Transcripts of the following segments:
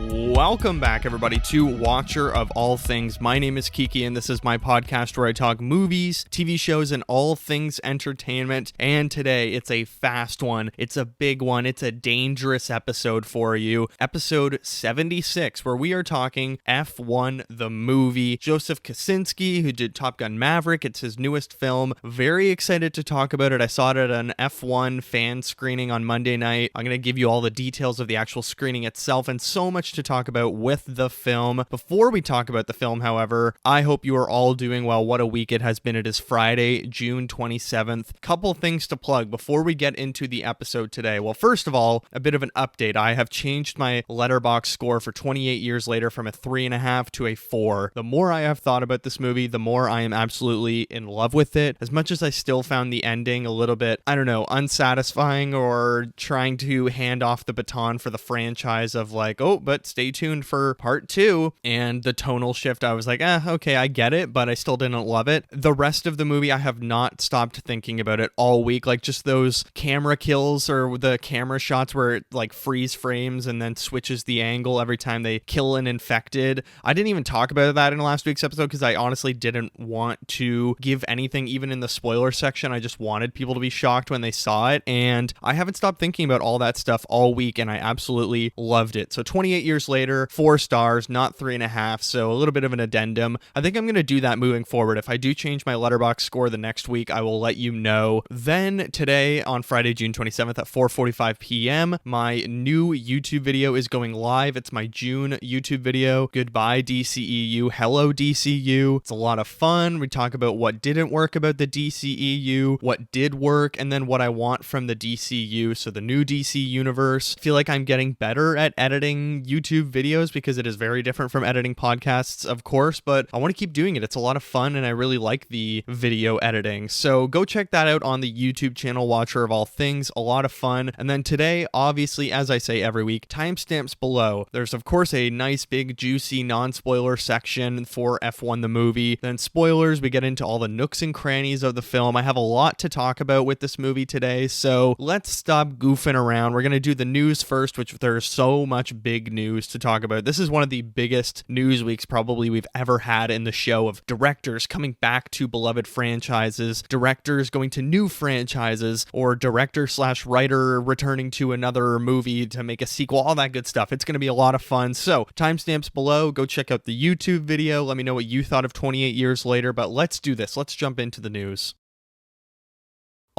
Welcome back, everybody, to Watcher of All Things. My name is Kiki, and this is my podcast where I talk movies, TV shows, and all things entertainment. And today, it's a fast one. It's a big one. It's a dangerous episode for you. Episode 76, where we are talking F1 the movie. Joseph Kosinski, who did Top Gun Maverick. It's his newest film. Very excited to talk about it. I saw it at an F1 fan screening on Monday night. I'm going to give you all the details of the actual screening itself and so much to talk about with the film. Before we talk about the film, however, I hope you are all doing well. What a week it has been. It is Friday, June 27th. Couple things to plug before we get into the episode today. Well, first of all, a bit of an update. I have changed my Letterboxd score for 28 years later from a 3.5 to a 4. The more I have thought about this movie, the more I am absolutely in love with it. As much as I still found the ending a little bit, unsatisfying or trying to hand off the baton for the franchise of like, oh, but stay tuned for part 2, and the tonal shift, I was like, okay, I get it, but I still didn't love it. The rest of the movie, I have not stopped thinking about it all week, like just those camera kills or the camera shots where it like freeze frames and then switches the angle every time they kill an infected. I didn't even talk about that in last week's episode because I honestly didn't want to give anything, even in the spoiler section. I just wanted people to be shocked when they saw it, and I haven't stopped thinking about all that stuff all week, and I absolutely loved it. So 28 years later, 4 stars, not 3.5, so a little bit of an addendum. I think I'm going to do that moving forward. If I do change my Letterboxd score the next week, I will let you know. Then today, on Friday, June 27th at 4:45 p.m., my new YouTube video is going live. It's my June YouTube video. Goodbye, DCEU. Hello, DCU. It's a lot of fun. We talk about what didn't work about the DCEU, what did work, and then what I want from the DCU, so the new DC universe. I feel like I'm getting better at editing YouTube videos because it is very different from editing podcasts, of course, but I want to keep doing it. It's a lot of fun, and I really like the video editing. So go check that out on the YouTube channel, Watcher of All Things. A lot of fun. And then today, obviously, as I say every week, timestamps below. There's, of course, a nice, big, juicy, non-spoiler section for F1 the movie. Then spoilers, we get into all the nooks and crannies of the film. I have a lot to talk about with this movie today, so let's stop goofing around. We're going to do the news first, which there's so much big news to talk about. This is one of the biggest news weeks probably we've ever had in the show, of directors coming back to beloved franchises, directors going to new franchises, or director/writer returning to another movie to make a sequel, all that good stuff. It's going to be a lot of fun. So timestamps below, go check out the YouTube video. Let me know what you thought of 28 years later, but let's do this. Let's jump into the news.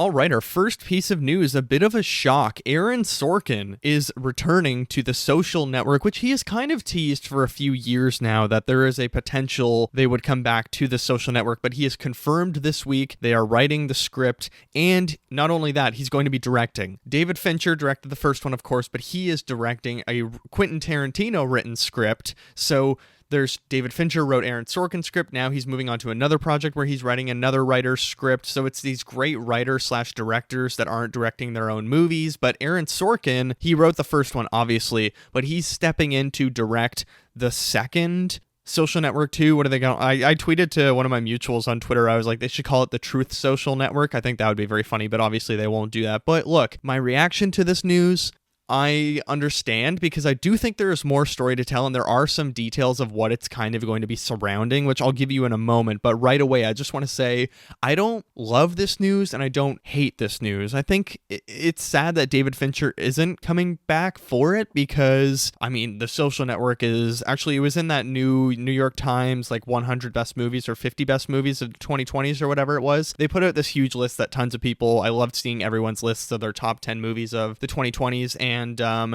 All right, our first piece of news, a bit of a shock. Aaron Sorkin is returning to The Social Network, which he has kind of teased for a few years now that there is a potential they would come back to The Social Network, but he has confirmed this week they are writing the script, and not only that, he's going to be directing. David Fincher directed the first one, of course, but he is directing a Quentin Tarantino written script, so there's David Fincher wrote Aaron Sorkin's script. Now he's moving on to another project where he's writing another writer's script. So it's these great writers/directors that aren't directing their own movies. But Aaron Sorkin, he wrote the first one, obviously, but he's stepping in to direct the second Social Network 2. What are they going? I tweeted to one of my mutuals on Twitter. I was like, they should call it the Truth Social Network. I think that would be very funny, but obviously they won't do that. But look, my reaction to this news, I understand, because I do think there is more story to tell, and there are some details of what it's kind of going to be surrounding, which I'll give you in a moment. But right away, I just want to say I don't love this news and I don't hate this news. I think it's sad that David Fincher isn't coming back for it because, I mean, The Social Network is actually, it was in that new New York Times, like 100 best movies or 50 best movies of the 2020s or whatever it was. They put out this huge list that tons of people, I loved seeing everyone's lists of their top 10 movies of the 2020s. And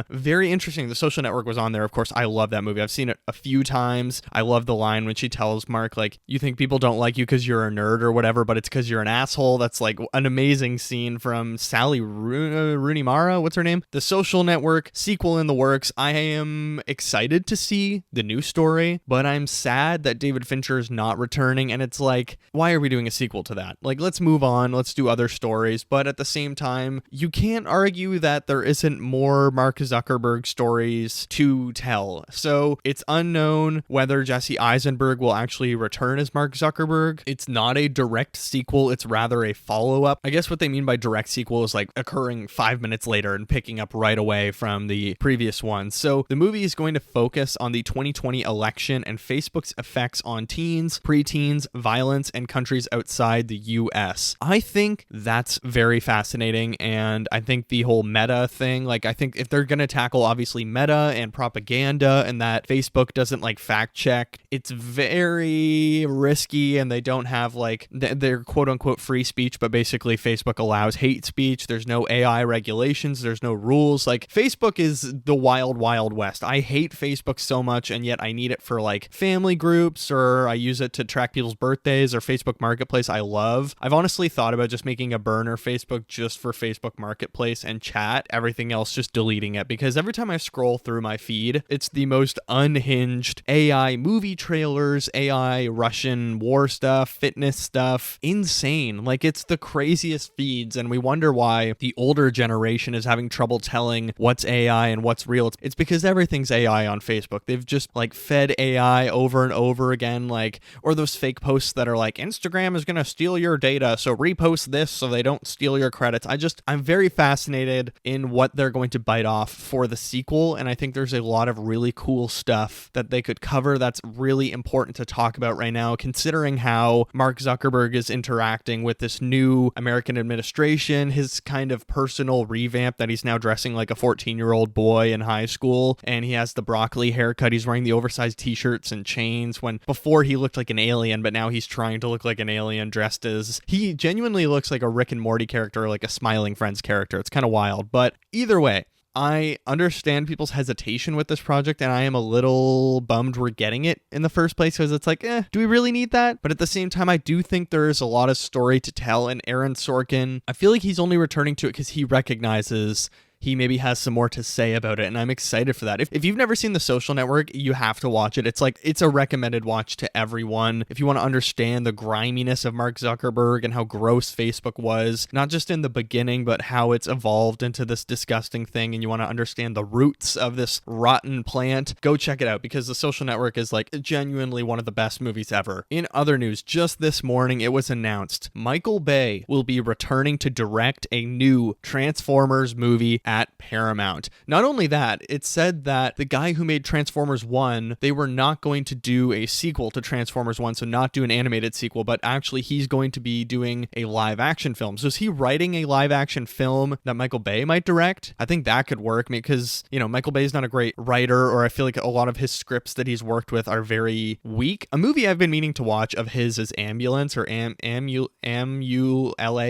very interesting. The Social Network was on there. Of course, I love that movie. I've seen it a few times. I love the line when she tells Mark, like, you think people don't like you because you're a nerd or whatever, but it's because you're an asshole. That's like an amazing scene from Sally Rooney Mara. What's her name? The Social Network sequel in the works. I am excited to see the new story, but I'm sad that David Fincher is not returning. And it's like, why are we doing a sequel to that? Like, let's move on. Let's do other stories. But at the same time, you can't argue that there isn't more more Mark Zuckerberg stories to tell. So it's unknown whether Jesse Eisenberg will actually return as Mark Zuckerberg. It's not a direct sequel, it's rather a follow-up. I guess what they mean by direct sequel is like occurring 5 minutes later and picking up right away from the previous one. So the movie is going to focus on the 2020 election and Facebook's effects on teens, preteens, violence, and countries outside the US. I think that's very fascinating, and I think the whole meta thing, like I think if they're going to tackle obviously meta and propaganda and that Facebook doesn't like fact check, it's very risky, and they don't have like their quote unquote free speech, but basically Facebook allows hate speech. There's no AI regulations, there's no rules. Like Facebook is the wild, wild west. I hate Facebook so much, and yet I need it for like family groups, or I use it to track people's birthdays, or Facebook Marketplace I love. I've honestly thought about just making a burner Facebook just for Facebook Marketplace and chat, everything else just deleting it, because every time I scroll through my feed, it's the most unhinged AI movie trailers, AI Russian war stuff, fitness stuff, insane. Like it's the craziest feeds, and we wonder why the older generation is having trouble telling what's AI and what's real. It's because everything's AI on Facebook. They've just like fed AI over and over again, like, or those fake posts that are like, Instagram is gonna steal your data, so repost this so they don't steal your credits. I'm very fascinated in what they're going to bite off for the sequel, and I think there's a lot of really cool stuff that they could cover that's really important to talk about right now, considering how Mark Zuckerberg is interacting with this new American administration, his kind of personal revamp that he's now dressing like a 14-year-old boy in high school, and he has the broccoli haircut, he's wearing the oversized t-shirts and chains, when before he looked like an alien, but now he's trying to look like an alien dressed as, he genuinely looks like a Rick and Morty character, like a Smiling Friends character. It's kind of wild, but either way, I understand people's hesitation with this project, and I am a little bummed we're getting it in the first place, because it's like, do we really need that? But at the same time, I do think there's a lot of story to tell, and Aaron Sorkin, I feel like he's only returning to it because he recognizes he maybe has some more to say about it, and I'm excited for that. If you've never seen The Social Network, you have to watch it. It's a recommended watch to everyone. If you want to understand the griminess of Mark Zuckerberg and how gross Facebook was, not just in the beginning, but how it's evolved into this disgusting thing, and you want to understand the roots of this rotten plant, go check it out, because The Social Network is like genuinely one of the best movies ever. In other news, just this morning, it was announced Michael Bay will be returning to direct a new Transformers movie at Paramount. Not only that, it said that the guy who made Transformers 1, they were not going to do a sequel to Transformers 1, so not do an animated sequel, but actually he's going to be doing a live action film. So is he writing a live action film that Michael Bay might direct? I think that could work, because, you know, Michael Bay's not a great writer, or I feel like a lot of his scripts that he's worked with are very weak. A movie I've been meaning to watch of his is Ambulance, or Amula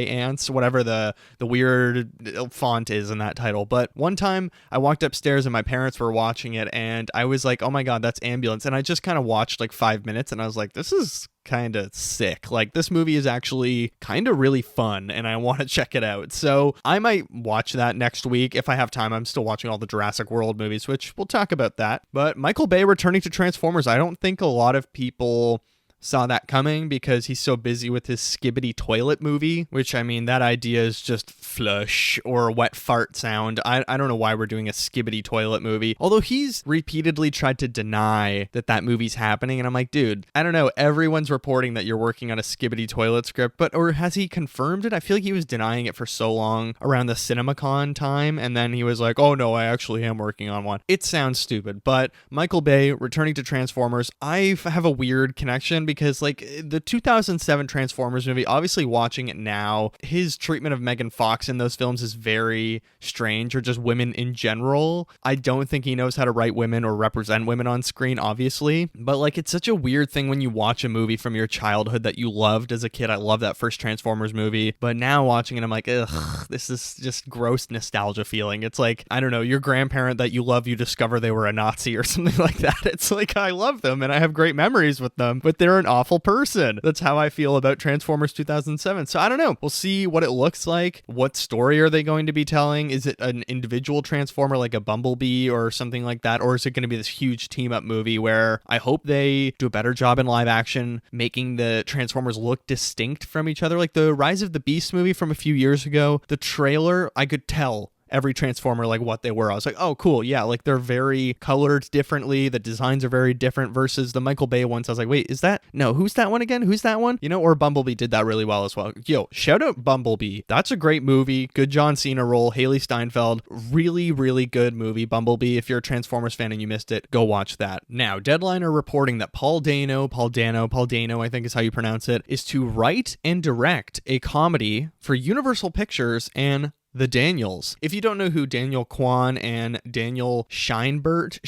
Ants, whatever the weird font is in that title. But one time I walked upstairs and my parents were watching it, and I was like, oh my god, that's Ambulance. And I just kind of watched like 5 minutes, and I was like, this is kind of sick. Like, this movie is actually kind of really fun, and I want to check it out. So I might watch that next week if I have time. I'm still watching all the Jurassic World movies, which we'll talk about that. But Michael Bay returning to Transformers, I don't think a lot of people saw that coming, because he's so busy with his Skibbity Toilet movie, which, I mean, that idea is just flush, or wet fart sound. I don't know why we're doing a Skibbity Toilet movie, although he's repeatedly tried to deny that movie's happening, and I'm like, dude, I don't know, everyone's reporting that you're working on a Skibbity Toilet script, but, or has he confirmed it? I feel like he was denying it for so long around the CinemaCon time, and then he was like, oh no, I actually am working on one. It sounds stupid, but Michael Bay returning to Transformers, I have a weird connection, because like the 2007 Transformers movie, obviously watching it now, his treatment of Megan Fox in those films is very strange, or just women in general. I don't think he knows how to write women or represent women on screen, obviously, but like it's such a weird thing when you watch a movie from your childhood that you loved as a kid. I love that first Transformers movie, but now watching it, I'm like, ugh, this is just gross nostalgia feeling. It's like, I don't know, your grandparent that you love, you discover they were a Nazi or something like that. It's like, I love them and I have great memories with them, but they're an awful person. That's how I feel about Transformers 2007. So I don't know. We'll see what it looks like. What story are they going to be telling? Is it an individual Transformer like a Bumblebee or something like that? Or is it going to be this huge team up movie where I hope they do a better job in live action, making the Transformers look distinct from each other? Like the Rise of the Beast movie from a few years ago, the trailer, I could tell every Transformer like what they were. I was like, oh, cool. Yeah, like they're very colored differently. The designs are very different versus the Michael Bay ones. I was like, wait, is that? No, who's that one again? Who's that one? You know, or Bumblebee did that really well as well. Yo, shout out Bumblebee. That's a great movie. Good John Cena role. Haley Steinfeld. Really, really good movie. Bumblebee. If you're a Transformers fan and you missed it, go watch that. Now, Deadline are reporting that Paul Dano, I think is how you pronounce it, is to write and direct a comedy for Universal Pictures and the Daniels. If you don't know who Daniel Kwan and Daniel Scheinert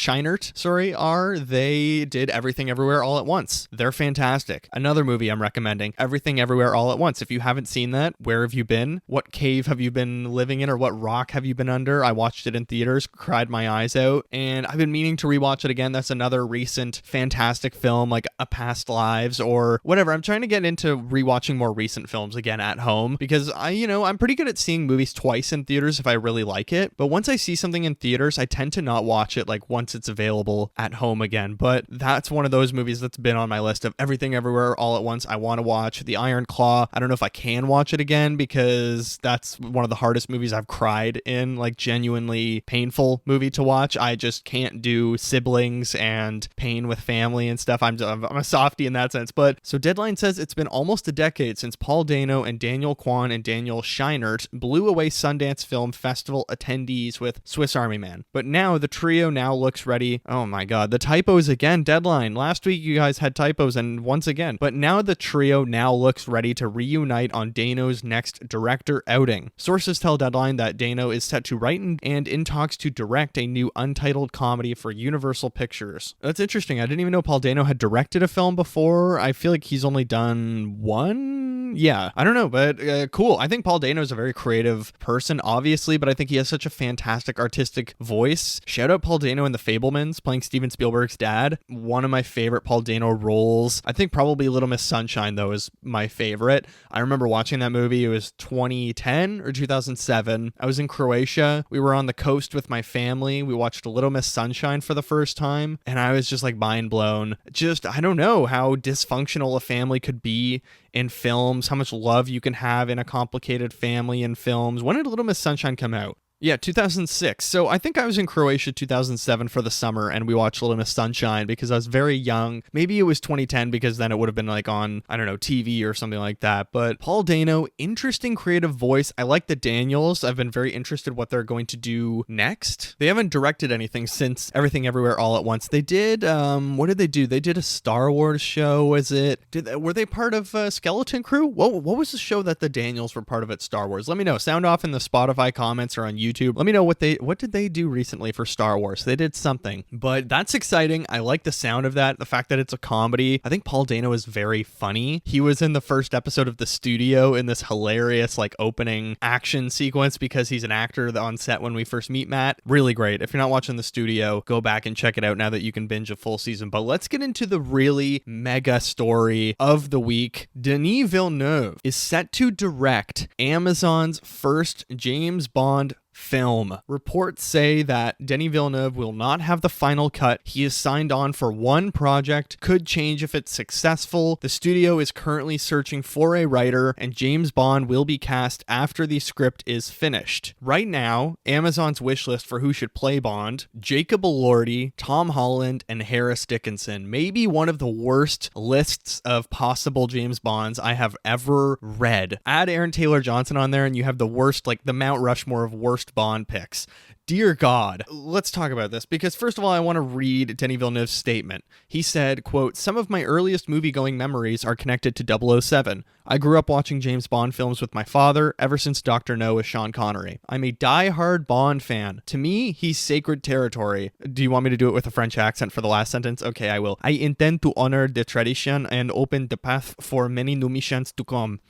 are, they did Everything Everywhere All at Once. They're fantastic. Another movie I'm recommending, Everything Everywhere All at Once. If you haven't seen that, where have you been? What cave have you been living in, or what rock have you been under? I watched it in theaters, cried my eyes out, and I've been meaning to rewatch it again. That's another recent fantastic film, like A Past Lives or whatever. I'm trying to get into rewatching more recent films again at home because I'm pretty good at seeing movies twice in theaters if I really like it, but once I see something in theaters, I tend to not watch it like once it's available at home again. But that's one of those movies that's been on my list of Everything Everywhere All at Once. I want to watch The Iron Claw. I don't know if I can watch it again because that's one of the hardest movies I've cried in, like genuinely painful movie to watch. I just can't do siblings and pain with family and stuff. I'm a softie in that sense. But so Deadline says it's been almost a decade since Paul Dano and Daniel Kwan and Daniel Scheinert blew away Sundance Film Festival attendees with Swiss Army Man. But now the trio now looks ready. Oh my god, the typos again. Deadline. Last week you guys had typos and once again. But now the trio now looks ready to reunite on Dano's next director outing. Sources tell Deadline that Dano is set to write and in talks to direct a new untitled comedy for Universal Pictures. That's interesting. I didn't even know Paul Dano had directed a film before. I feel like he's only done one. Yeah, I don't know, but cool. I think Paul Dano is a very creative person, obviously, but I think he has such a fantastic artistic voice. Shout out Paul Dano in The Fabelmans, playing Steven Spielberg's dad. One of my favorite Paul Dano roles. I think probably Little Miss Sunshine, though, is my favorite. I remember watching that movie. It was 2010 or 2007. I was in Croatia. We were on the coast with my family. We watched Little Miss Sunshine for the first time, and I was just like mind blown. Just, I don't know how dysfunctional a family could be in films, how much love you can have in a complicated family in films. When did Little Miss Sunshine come out? Yeah, 2006. So I think I was in Croatia 2007 for the summer and we watched Little Miss Sunshine because I was very young. Maybe it was 2010 because then it would have been like on, I don't know, TV or something like that. But Paul Dano, interesting creative voice. I like the Daniels. I've been very interested what they're going to do next. They haven't directed anything since Everything Everywhere All at Once. They did, what did they do? They did a Star Wars show, was it? Were they part of Skeleton Crew? What was the show that the Daniels were part of at Star Wars? Let me know. Sound off in the Spotify comments or on YouTube. Let me know what did they do recently for Star Wars. They did something, but that's exciting. I like the sound of that. The fact that it's a comedy. I think Paul Dano is very funny. He was in the first episode of The Studio in this hilarious like opening action sequence because he's an actor on set when we first meet Matt. Really great. If you're not watching The Studio, go back and check it out now that you can binge a full season. But let's get into the really mega story of the week. Denis Villeneuve is set to direct Amazon's first James Bond film. Reports say that Denis Villeneuve will not have the final cut. He is signed on for one project, could change if it's successful. The studio is currently searching for a writer, and James Bond will be cast after the script is finished. Right now, Amazon's wish list for who should play Bond: Jacob Elordi, Tom Holland, and Harris Dickinson. Maybe one of the worst lists of possible James Bonds I have ever read. Add Aaron Taylor Johnson on there and you have the worst, like the Mount Rushmore of worst Bond picks. Dear God, let's talk about this because first of all, I want to read Denis Villeneuve's statement. He said, quote, "Some of my earliest movie-going memories are connected to 007. I grew up watching James Bond films with my father ever since Dr. No with Sean Connery. I'm a die-hard Bond fan. To me, he's sacred territory." Do you want me to do it with a French accent for the last sentence? Okay, I will. "I intend to honor the tradition and open the path for many new missions to come."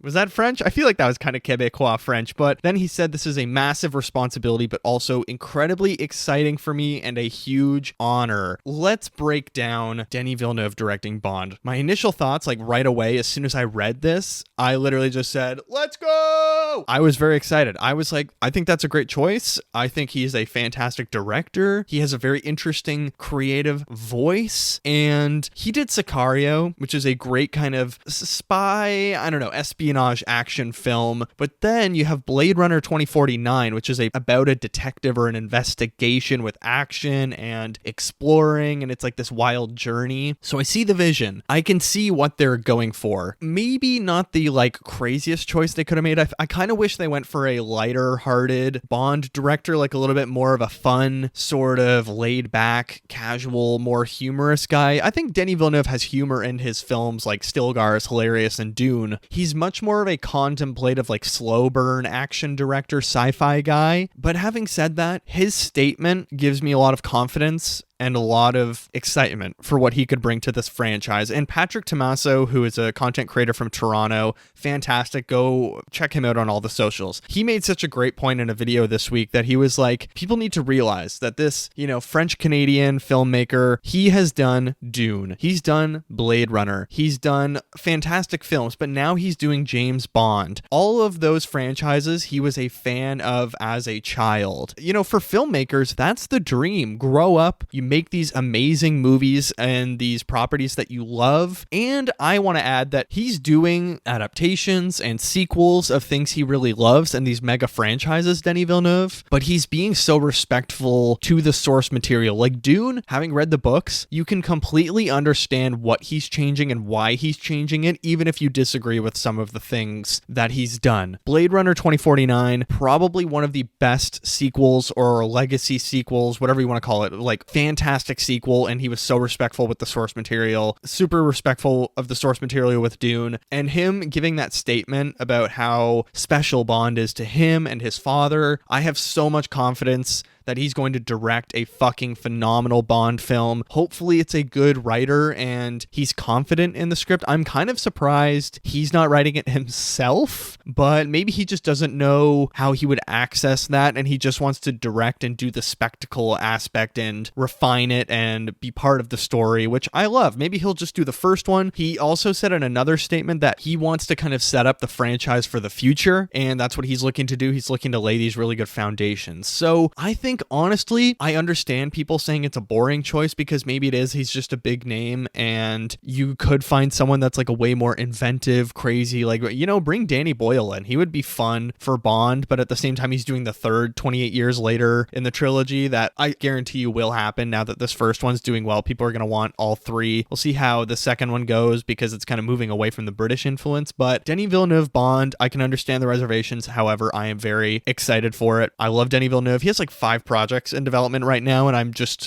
Was that French? I feel like that was kind of Quebecois French, but then he said this is a massive responsibility, but also incredibly exciting for me and a huge honor. Let's break down Denis Villeneuve directing Bond. My initial thoughts, like right away, as soon as I read this, I literally just said, let's go! no! I was very excited. I was like, I think that's a great choice. I think he's a fantastic director. He has a very interesting creative voice, and he did Sicario, which is a great kind of spy, I don't know, espionage action film. But then you have Blade Runner 2049, which is about a detective or an investigation with action and exploring, and it's like this wild journey. So I see the vision. I can see what they're going for. Maybe not the like craziest choice they could have made. I kind of wish they went for a lighter hearted Bond director, like a little bit more of a fun, sort of laid back, casual, more humorous guy. I think Denis Villeneuve has humor in his films, like Stilgar is hilarious and Dune. He's much more of a contemplative, like slow burn action director, sci-fi guy. But having said that, his statement gives me a lot of confidence and a lot of excitement for what he could bring to this franchise. And Patrick Tommaso, who is a content creator from Toronto, fantastic. Go check him out on all the socials. He made such a great point in a video this week that he was like, people need to realize that this, French-Canadian filmmaker, he has done Dune. He's done Blade Runner. He's done fantastic films, but now he's doing James Bond. All of those franchises he was a fan of as a child. For filmmakers, that's the dream. Grow up, you make these amazing movies and these properties that you love. And I want to add that he's doing adaptations and sequels of things he really loves and these mega franchises, Denis Villeneuve, but he's being so respectful to the source material. Like Dune, having read the books, you can completely understand what he's changing and why he's changing it, even if you disagree with some of the things that he's done. Blade Runner 2049, probably one of the best sequels or legacy sequels, whatever you want to call it, like fantastic sequel, and he was so respectful with the source material, super respectful of the source material with Dune, and him giving that statement about how special Bond is to him and his father. I have so much confidence that he's going to direct a fucking phenomenal Bond film. Hopefully it's a good writer and he's confident in the script. I'm kind of surprised he's not writing it himself, but maybe he just doesn't know how he would access that and he just wants to direct and do the spectacle aspect and refine it and be part of the story, which I love. Maybe he'll just do the first one. He also said in another statement that he wants to kind of set up the franchise for the future, and that's what he's looking to do. He's looking to lay these really good foundations. So I think honestly, I understand people saying it's a boring choice because maybe it is. He's just a big name and you could find someone that's like a way more inventive, crazy, like, bring Danny Boyle in. He would be fun for Bond, but at the same time, he's doing the third 28 years later in the trilogy that I guarantee you will happen now that this first one's doing well. People are going to want all three. We'll see how the second one goes because it's kind of moving away from the British influence, but Denis Villeneuve Bond, I can understand the reservations. However, I am very excited for it. I love Denis Villeneuve. He has like 5 projects in development right now, and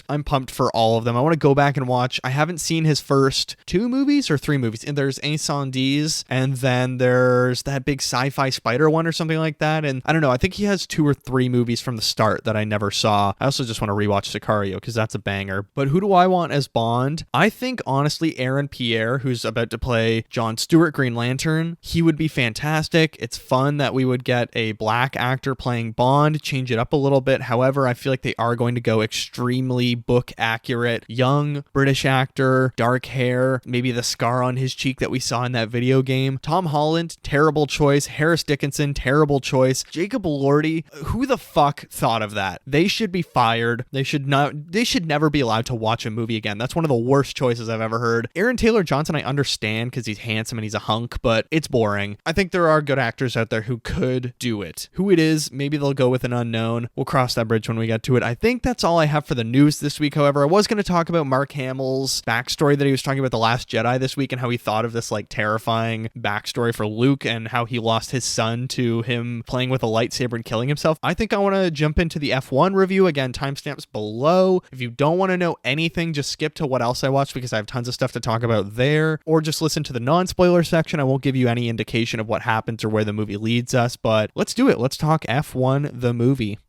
I'm pumped for all of them. I want to go back and watch. I haven't seen his first 2 movies or 3 movies, and there's Incendies, and then there's that big sci-fi spider one or something like that, and I don't know, I think he has 2 or 3 movies from the start that I never saw. I also just want to rewatch Sicario because that's a banger. But who do I want as Bond? I think honestly Aaron Pierre, who's about to play John Stewart Green Lantern, he would be fantastic. It's fun that we would get a black actor playing Bond, change it up a little bit. However, I feel like they are going to go extremely book accurate. Young British actor, dark hair, maybe the scar on his cheek that we saw in that video game. Tom Holland, terrible choice. Harris Dickinson, terrible choice. Jacob Elordi, who the fuck thought of that? They should be fired. They should never be allowed to watch a movie again. That's one of the worst choices I've ever heard. Aaron Taylor Johnson, I understand because he's handsome and he's a hunk, but it's boring. I think there are good actors out there who could do it. Who it is, maybe they'll go with an unknown. We'll cross that bridge when we get to it. I think that's all I have for the news this week. However, I was going to talk about Mark Hamill's backstory that he was talking about The Last Jedi this week and how he thought of this like terrifying backstory for Luke and how he lost his son to him playing with a lightsaber and killing himself. I think I want to jump into the F1 review. Again, timestamps below. If you don't want to know anything, just skip to what else I watched because I have tons of stuff to talk about there, or just listen to the non-spoiler section. I won't give you any indication of what happens or where the movie leads us, but let's do it. Let's talk F1, the movie.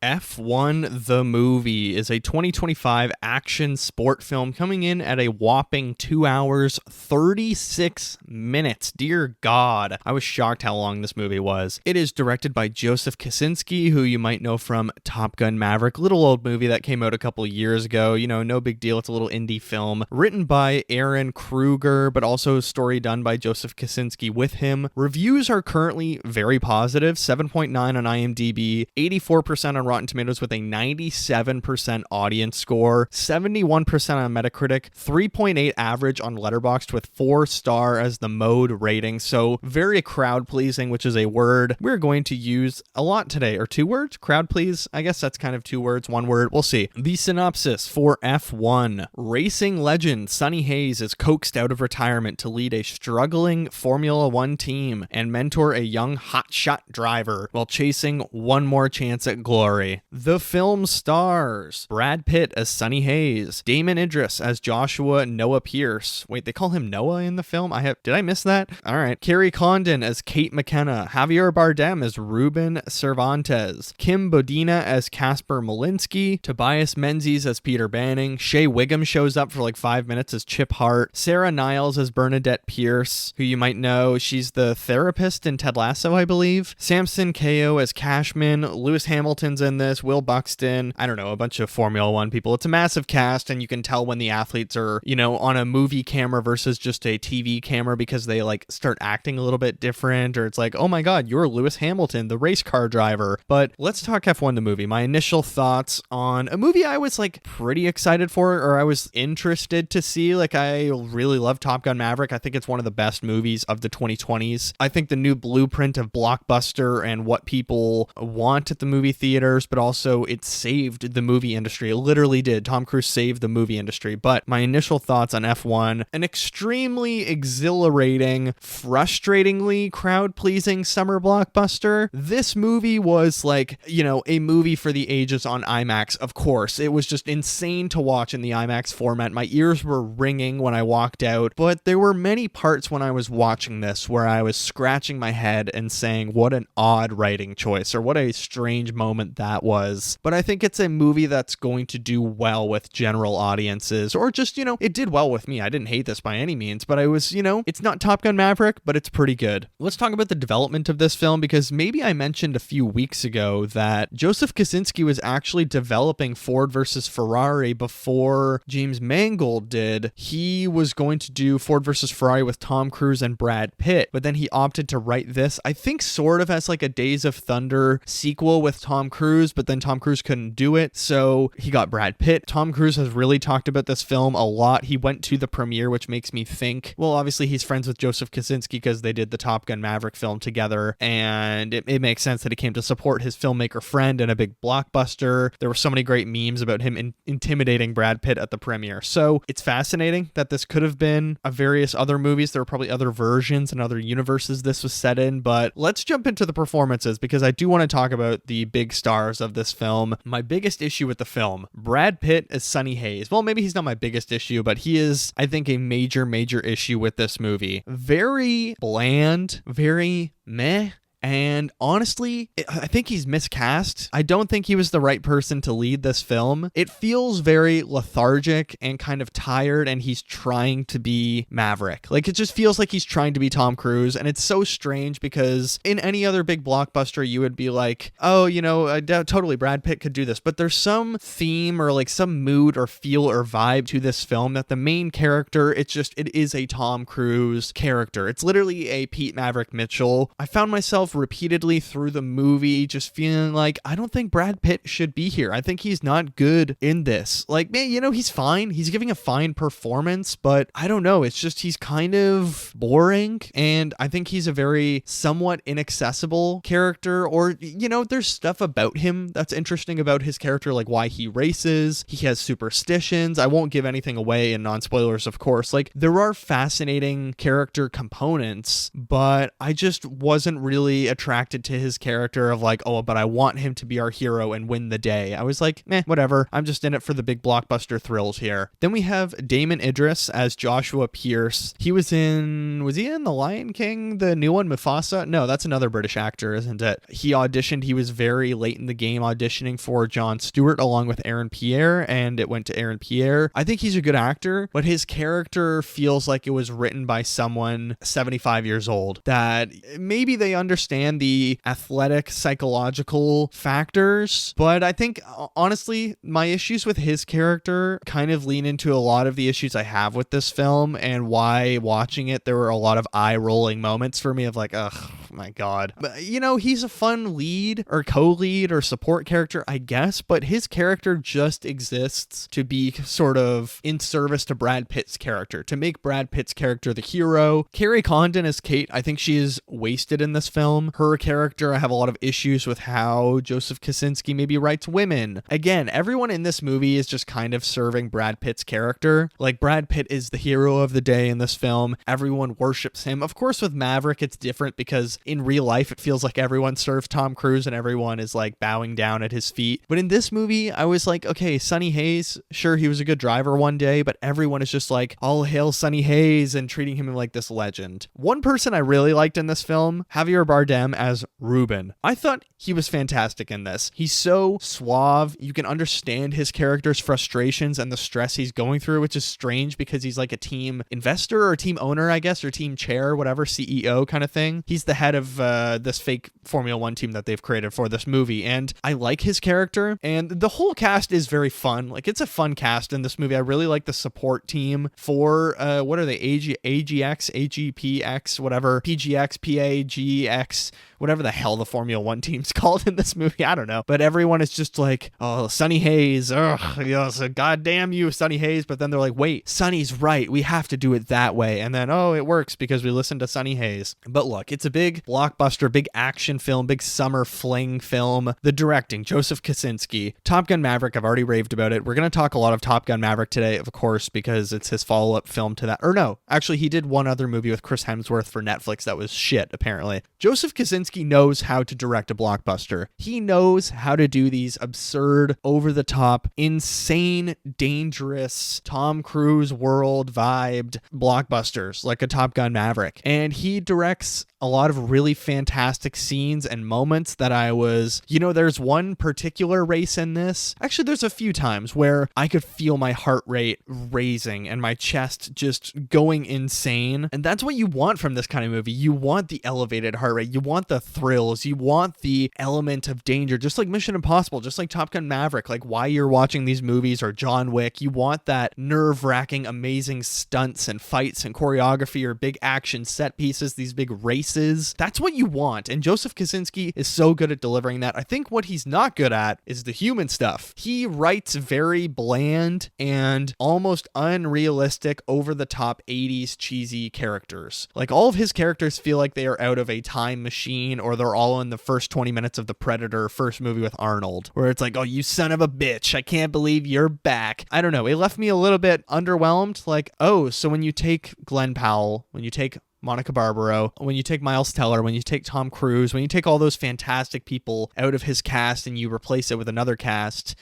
F1 The Movie is a 2025 action sport film coming in at a whopping 2 hours, 36 minutes. Dear God, I was shocked how long this movie was. It is directed by Joseph Kosinski, who you might know from Top Gun Maverick, little old movie that came out a couple years ago. You know, no big deal. It's a little indie film. Written by Aaron Kruger, but also a story done by Joseph Kosinski with him. Reviews are currently very positive, 7.9 on IMDb, 84% on Rotten Tomatoes with a 97% audience score, 71% on Metacritic, 3.8 average on Letterboxd with 4-star as the mode rating. So very crowd pleasing, which is a word we're going to use a lot today. Or 2 words? Crowd please? I guess that's kind of 2 words, 1 word. We'll see. The synopsis for F1. Racing legend Sonny Hayes is coaxed out of retirement to lead a struggling Formula One team and mentor a young hotshot driver while chasing one more chance at glory. The film stars Brad Pitt as Sonny Hayes, Damon Idris as Joshua Noah Pierce. Wait, they call him Noah in the film? Did I miss that? All right. Carrie Condon as Kate McKenna, Javier Bardem as Ruben Cervantes, Kim Bodina as Casper Malinsky, Tobias Menzies as Peter Banning, Shea Wiggum shows up for like 5 minutes as Chip Hart, Sarah Niles as Bernadette Pierce, who you might know, she's the therapist in Ted Lasso, I believe, Samson Kao as Cashman, Lewis Hamilton's in this, Will Buxton, I don't know, a bunch of Formula One people. It's a massive cast, and you can tell when the athletes are, you know, on a movie camera versus just a TV camera because they like start acting a little bit different, or it's like, oh my God, you're Lewis Hamilton, the race car driver. But let's talk F1 the movie. My initial thoughts on a movie I was like pretty excited for, or I was interested to see. Like, I really love Top Gun Maverick. I think it's one of the best movies of the 2020s. I think the new blueprint of blockbuster and what people want at the movie theaters, but also it saved the movie industry. It literally did. Tom Cruise saved the movie industry. But my initial thoughts on F1, an extremely exhilarating, frustratingly crowd-pleasing summer blockbuster. This movie was like, you know, a movie for the ages on IMAX, of course. It was just insane to watch in the IMAX format. My ears were ringing when I walked out, but there were many parts when I was watching this where I was scratching my head and saying, what an odd writing choice, or what a strange moment that was. But I think it's a movie that's going to do well with general audiences, or just, you know, it did well with me. I didn't hate this by any means, but I was, you know, it's not Top Gun Maverick, but it's pretty good. Let's talk about the development of this film, because maybe I mentioned a few weeks ago that Joseph Kosinski was actually developing Ford versus Ferrari before James Mangold did. He was going to do Ford versus Ferrari with Tom Cruise and Brad Pitt, but then he opted to write this, I think sort of as like a Days of Thunder sequel with Tom Cruise, but then Tom Cruise couldn't do it, so he got Brad Pitt. Tom Cruise has really talked about this film a lot. He went to the premiere, which makes me think, well, obviously he's friends with Joseph Kosinski because they did the Top Gun Maverick film together, and it makes sense that he came to support his filmmaker friend in a big blockbuster. There were so many great memes about him intimidating Brad Pitt at the premiere. So it's fascinating that this could have been a various other movies. There were probably other versions and other universes this was set in, but let's jump into the performances, because I do want to talk about the big stars of this film. My biggest issue with the film, Brad Pitt as Sonny Hayes. Well, maybe he's not my biggest issue, but he is, I think, a major issue with this movie. Very bland, very meh. And honestly, I think he's miscast. I don't think he was the right person to lead this film. It feels very lethargic and kind of tired, and he's trying to be Maverick. Like, it just feels like he's trying to be Tom Cruise, and it's so strange because in any other big blockbuster, you would be like, oh, you know, totally Brad Pitt could do this. But there's some theme or like some mood or feel or vibe to this film that the main character, it is a Tom Cruise character. It's literally a Pete Maverick Mitchell. I found myself repeatedly through the movie just feeling like, I don't think Brad Pitt should be here. I think he's not good in this. Like, man, you know, he's fine. He's giving a fine performance, but I don't know. It's just, he's kind of boring, and I think he's a very somewhat inaccessible character, or, you know, there's stuff about him that's interesting about his character, like why he races. He has superstitions. I won't give anything away in non-spoilers, of course. Like, there are fascinating character components, but I just wasn't really very attracted to his character of like, oh, but I want him to be our hero and win the day. I was like, whatever. I'm just in it for the big blockbuster thrills here. Then we have Damon Idris as Joshua Pierce. Was he in The Lion King, the new one, Mufasa? No, that's another British actor, isn't it? He auditioned. He was very late in the game auditioning for Jon Stewart along with Aaron Pierre, and it went to Aaron Pierre. I think he's a good actor, but his character feels like it was written by someone 75 years old, that maybe they understand the athletic psychological factors, but I think honestly my issues with his character kind of lean into a lot of the issues I have with this film, and why watching it there were a lot of eye-rolling moments for me of like, ugh, my god. But you know, he's a fun lead or co-lead or support character, I guess, but his character just exists to be sort of in service to Brad Pitt's character, to make Brad Pitt's character the hero. Carrie Condon as Kate, I think she is wasted in this film. Her character, I have a lot of issues with how Joseph Kosinski maybe writes women. Again, everyone in this movie is just kind of serving Brad Pitt's character. Like, Brad Pitt is the hero of the day in this film. Everyone worships him. Of course, with Maverick, it's different because in real life, it feels like everyone serves Tom Cruise and everyone is like bowing down at his feet. But in this movie, I was like, okay, Sonny Hayes, sure, he was a good driver one day, but everyone is just like, all hail Sonny Hayes, and treating him like this legend. One person I really liked in this film, Javier Bardem as Ruben. I thought he was fantastic in this. He's so suave. You can understand his character's frustrations and the stress he's going through, which is strange because he's like a team investor or team owner, I guess, or team chair, whatever, CEO kind of thing. He's the head of this fake Formula One team that they've created for this movie, and I like his character, and the whole cast is very fun. Like, it's a fun cast in this movie. I really like the support team for what are they, AGX, AGPX, whatever, PGX, PAGX, whatever the hell the Formula One team's called in this movie. I don't know, but everyone is just like, oh, Sonny Hayes, yes, goddamn you, Sonny Hayes. But then they're like, wait, Sonny's right, we have to do it that way, and then oh, it works because we listened to Sonny Hayes. But look, it's a big blockbuster, big action film, big summer fling film. The directing, Joseph Kosinski. Top Gun Maverick, I've already raved about it. We're going to talk a lot of Top Gun Maverick today, of course, because it's his follow-up film to that. Or no, actually, he did one other movie with Chris Hemsworth for Netflix that was shit, apparently. Joseph Kosinski knows how to direct a blockbuster. He knows how to do these absurd, over-the-top, insane, dangerous, Tom Cruise world-vibed blockbusters like a Top Gun Maverick. And he directs a lot of really fantastic scenes and moments that I was, there's one particular race in this. Actually, there's a few times where I could feel my heart rate raising and my chest just going insane. And that's what you want from this kind of movie. You want the elevated heart rate. You want the thrills. You want the element of danger, just like Mission Impossible, just like Top Gun Maverick, like why you're watching these movies, or John Wick. You want that nerve-wracking, amazing stunts and fights and choreography, or big action set pieces, these big races. That's what you want. And Joseph Kosinski is so good at delivering that. I think what he's not good at is the human stuff. He writes very bland and almost unrealistic, over-the-top 80s cheesy characters. Like, all of his characters feel like they are out of a time machine, or they're all in the first 20 minutes of The Predator, first movie with Arnold, where it's like, oh, you son of a bitch, I can't believe you're back. I don't know. It left me a little bit underwhelmed. Like, oh, so when you take Glenn Powell, when you take Monica Barbaro, when you take Miles Teller, when you take Tom Cruise, when you take all those fantastic people out of his cast and you replace it with another cast,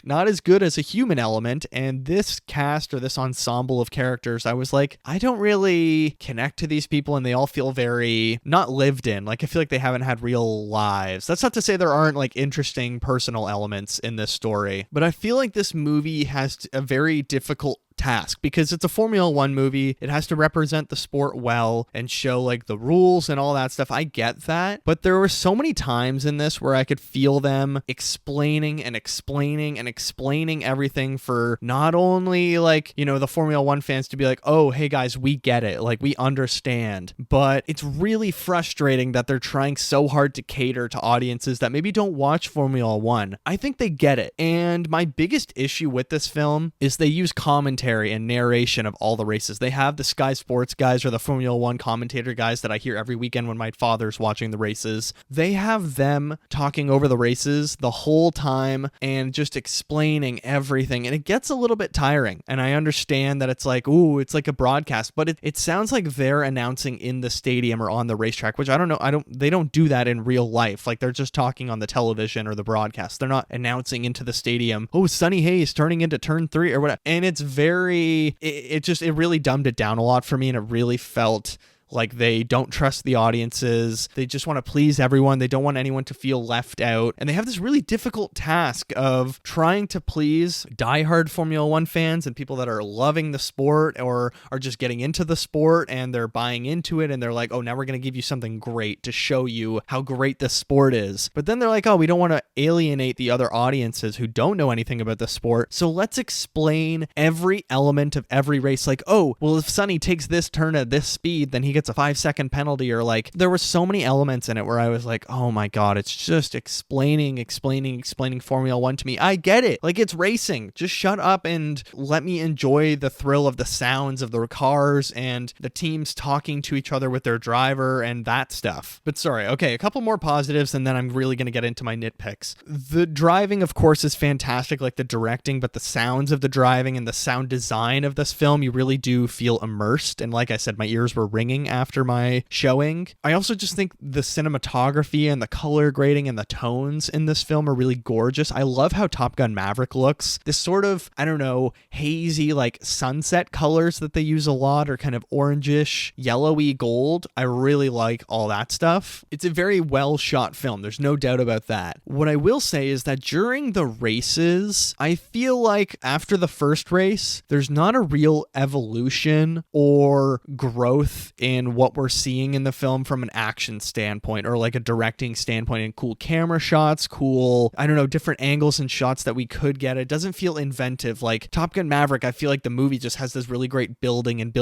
not as good as a human element. And this cast, or this ensemble of characters, I was like, I don't really connect to these people, and they all feel very not lived in. Like, I feel like they haven't had real lives. That's not to say there aren't like interesting personal elements in this story, but I feel like this movie has a very difficult task because it's a Formula One movie. It has to represent the sport well and show like the rules and all that stuff. I get that, but there were so many times in this where I could feel them explaining and explaining and explaining everything for not only like, the Formula One fans to be like, oh, hey guys, we get it, like we understand, but it's really frustrating that they're trying so hard to cater to audiences that maybe don't watch Formula One. I think they get it. And my biggest issue with this film is they use commentary commentary and narration of all the races. They have the Sky Sports guys or the Formula One commentator guys that I hear every weekend when my father's watching the races. They have them talking over the races the whole time and just explaining everything. And it gets a little bit tiring. And I understand that it's like, ooh, it's like a broadcast, but it sounds like they're announcing in the stadium or on the racetrack, which I don't know. They don't do that in real life. Like they're just talking on the television or the broadcast. They're not announcing into the stadium, oh, Sonny Hayes turning into turn 3 or whatever. And it's it really dumbed it down a lot for me. And it really felt like they don't trust the audiences. They just want to please everyone. They don't want anyone to feel left out. And they have this really difficult task of trying to please diehard Formula One fans and people that are loving the sport or are just getting into the sport and they're buying into it. And they're like, oh, now we're going to give you something great to show you how great the sport is. But then they're like, oh, we don't want to alienate the other audiences who don't know anything about the sport. So let's explain every element of every race. Like, oh, well, if Sonny takes this turn at this speed, then he gets a 5-second penalty. Or like there were so many elements in it where I was like, oh my god, it's just explaining Formula One to me. I get it, like it's racing, just shut up and let me enjoy the thrill of the sounds of the cars and the teams talking to each other with their driver and that stuff. But sorry, okay, a couple more positives and then I'm really going to get into my nitpicks. The driving, of course, is fantastic, like the directing, but the sounds of the driving and the sound design of this film, you really do feel immersed. And like I said, my ears were ringing after my showing. I also just think the cinematography and the color grading and the tones in this film are really gorgeous. I love how Top Gun Maverick looks. This sort of, I don't know, hazy like sunset colors that they use a lot are kind of orangish, yellowy gold. I really like all that stuff. It's a very well shot film. There's no doubt about that. What I will say is that during the races, I feel like after the first race, there's not a real evolution or growth in what we're seeing in the film from an action standpoint or like a directing standpoint, and cool camera shots, cool, I don't know, different angles and shots that we could get. It doesn't feel inventive. Like Top Gun Maverick, I feel like the movie just has this really great building of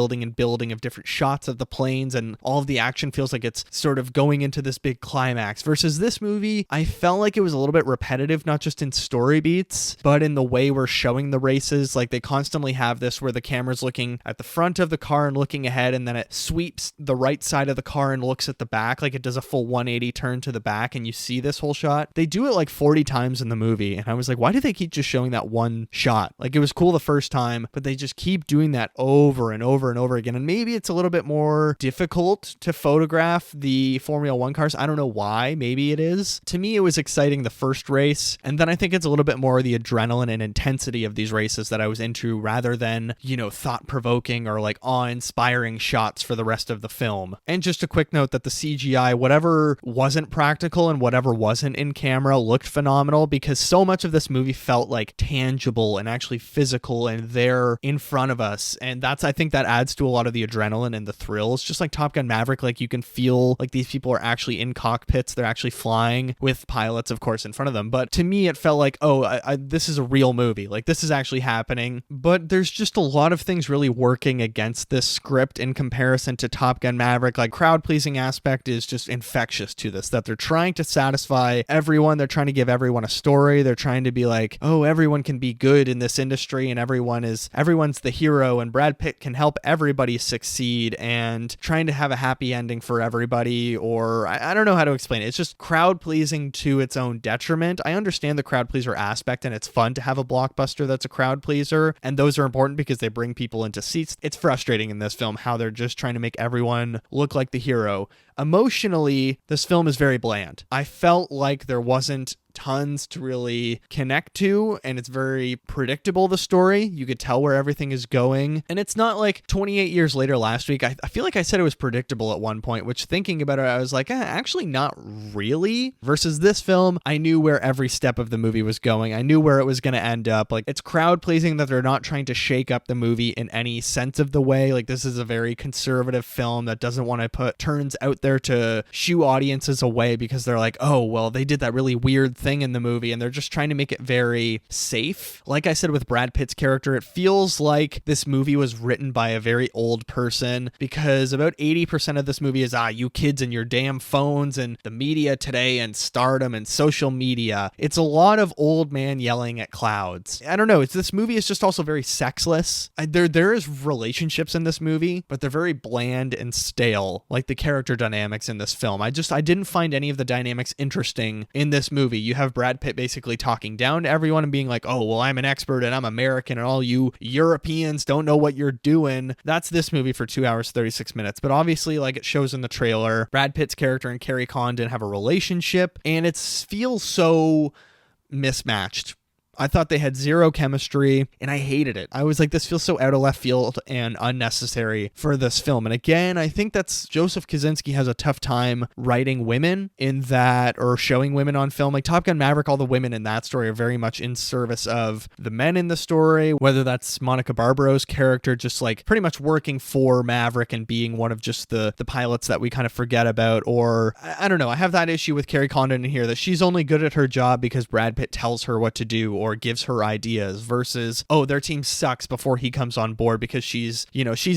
different shots of the planes, and all of the action feels like it's sort of going into this big climax. Versus this movie, I felt like it was a little bit repetitive, not just in story beats, but in the way we're showing the races. Like they constantly have this where the camera's looking at the front of the car and looking ahead, and then it sweeps the right side of the car and looks at the back, like it does a full 180 turn to the back, and you see this whole shot. They do it like 40 times in the movie, and I was like, why do they keep just showing that one shot? Like it was cool the first time, but they just keep doing that over and over and over again. And maybe it's a little bit more difficult to photograph the Formula One cars. I don't know why. Maybe it is. To me, it was exciting the first race, and then I think it's a little bit more the adrenaline and intensity of these races that I was into, rather than, you know, thought-provoking or like awe-inspiring shots for the rest of the film. And just a quick note that the CGI, whatever wasn't practical and whatever wasn't in camera, looked phenomenal, because so much of this movie felt like tangible and actually physical and there in front of us. And I think that adds to a lot of the adrenaline and the thrills. Just like Top Gun Maverick, like you can feel like these people are actually in cockpits. They're actually flying with pilots, of course, in front of them. But to me, it felt like, oh, this is a real movie. Like this is actually happening. But there's just a lot of things really working against this script in comparison to Top Gun Maverick. Like crowd-pleasing aspect is just infectious to this, that they're trying to satisfy everyone. They're trying to give everyone a story. They're trying to be like, oh, everyone can be good in this industry and everyone's the hero and Brad Pitt can help everybody succeed, and trying to have a happy ending for everybody. Or I don't know how to explain it. It's just crowd-pleasing to its own detriment. I understand the crowd-pleaser aspect, and it's fun to have a blockbuster that's a crowd-pleaser, and those are important because they bring people into seats. It's frustrating in this film how they're just trying to make everyone look like the hero. Emotionally, this film is very bland. I felt like there wasn't tons to really connect to, and it's very predictable, the story. You could tell where everything is going, and it's not like 28 years later last week. I feel like I said it was predictable at one point, which thinking about it, I was like, actually not really. Versus this film, I knew where every step of the movie was going. I knew where it was going to end up. Like, it's crowd pleasing that they're not trying to shake up the movie in any sense of the way. Like, this is a very conservative film that doesn't want to put turns out there to shoo audiences away because they're like, oh, well, they did that really weird thing in the movie, and they're just trying to make it very safe. Like I said with Brad Pitt's character, it feels like this movie was written by a very old person, because about 80% of this movie is, you kids and your damn phones and the media today and stardom and social media. It's a lot of old man yelling at clouds. I don't know. This movie is just also very sexless. There is relationships in this movie, but they're very bland and stale, like the character dynamics in this film. I didn't find any of the dynamics interesting in this movie. You have Brad Pitt basically talking down to everyone and being like, oh, well, I'm an expert and I'm American and all you Europeans don't know what you're doing. That's this movie for 2 hours, 36 minutes. But obviously, like it shows in the trailer, Brad Pitt's character and Carrie Condon have a relationship, and it feels so mismatched. I thought they had zero chemistry, and I hated it. I was like, this feels so out of left field and unnecessary for this film. And again, I think that's Joseph Kosinski has a tough time writing women in that, or showing women on film. Like Top Gun Maverick, all the women in that story are very much in service of the men in the story, whether that's Monica Barboro's character just like pretty much working for Maverick and being one of just the pilots that we kind of forget about, or I don't know. I have that issue with Carrie Condon in here, that she's only good at her job because Brad Pitt tells her what to do or gives her ideas, versus, oh, their team sucks before he comes on board because she's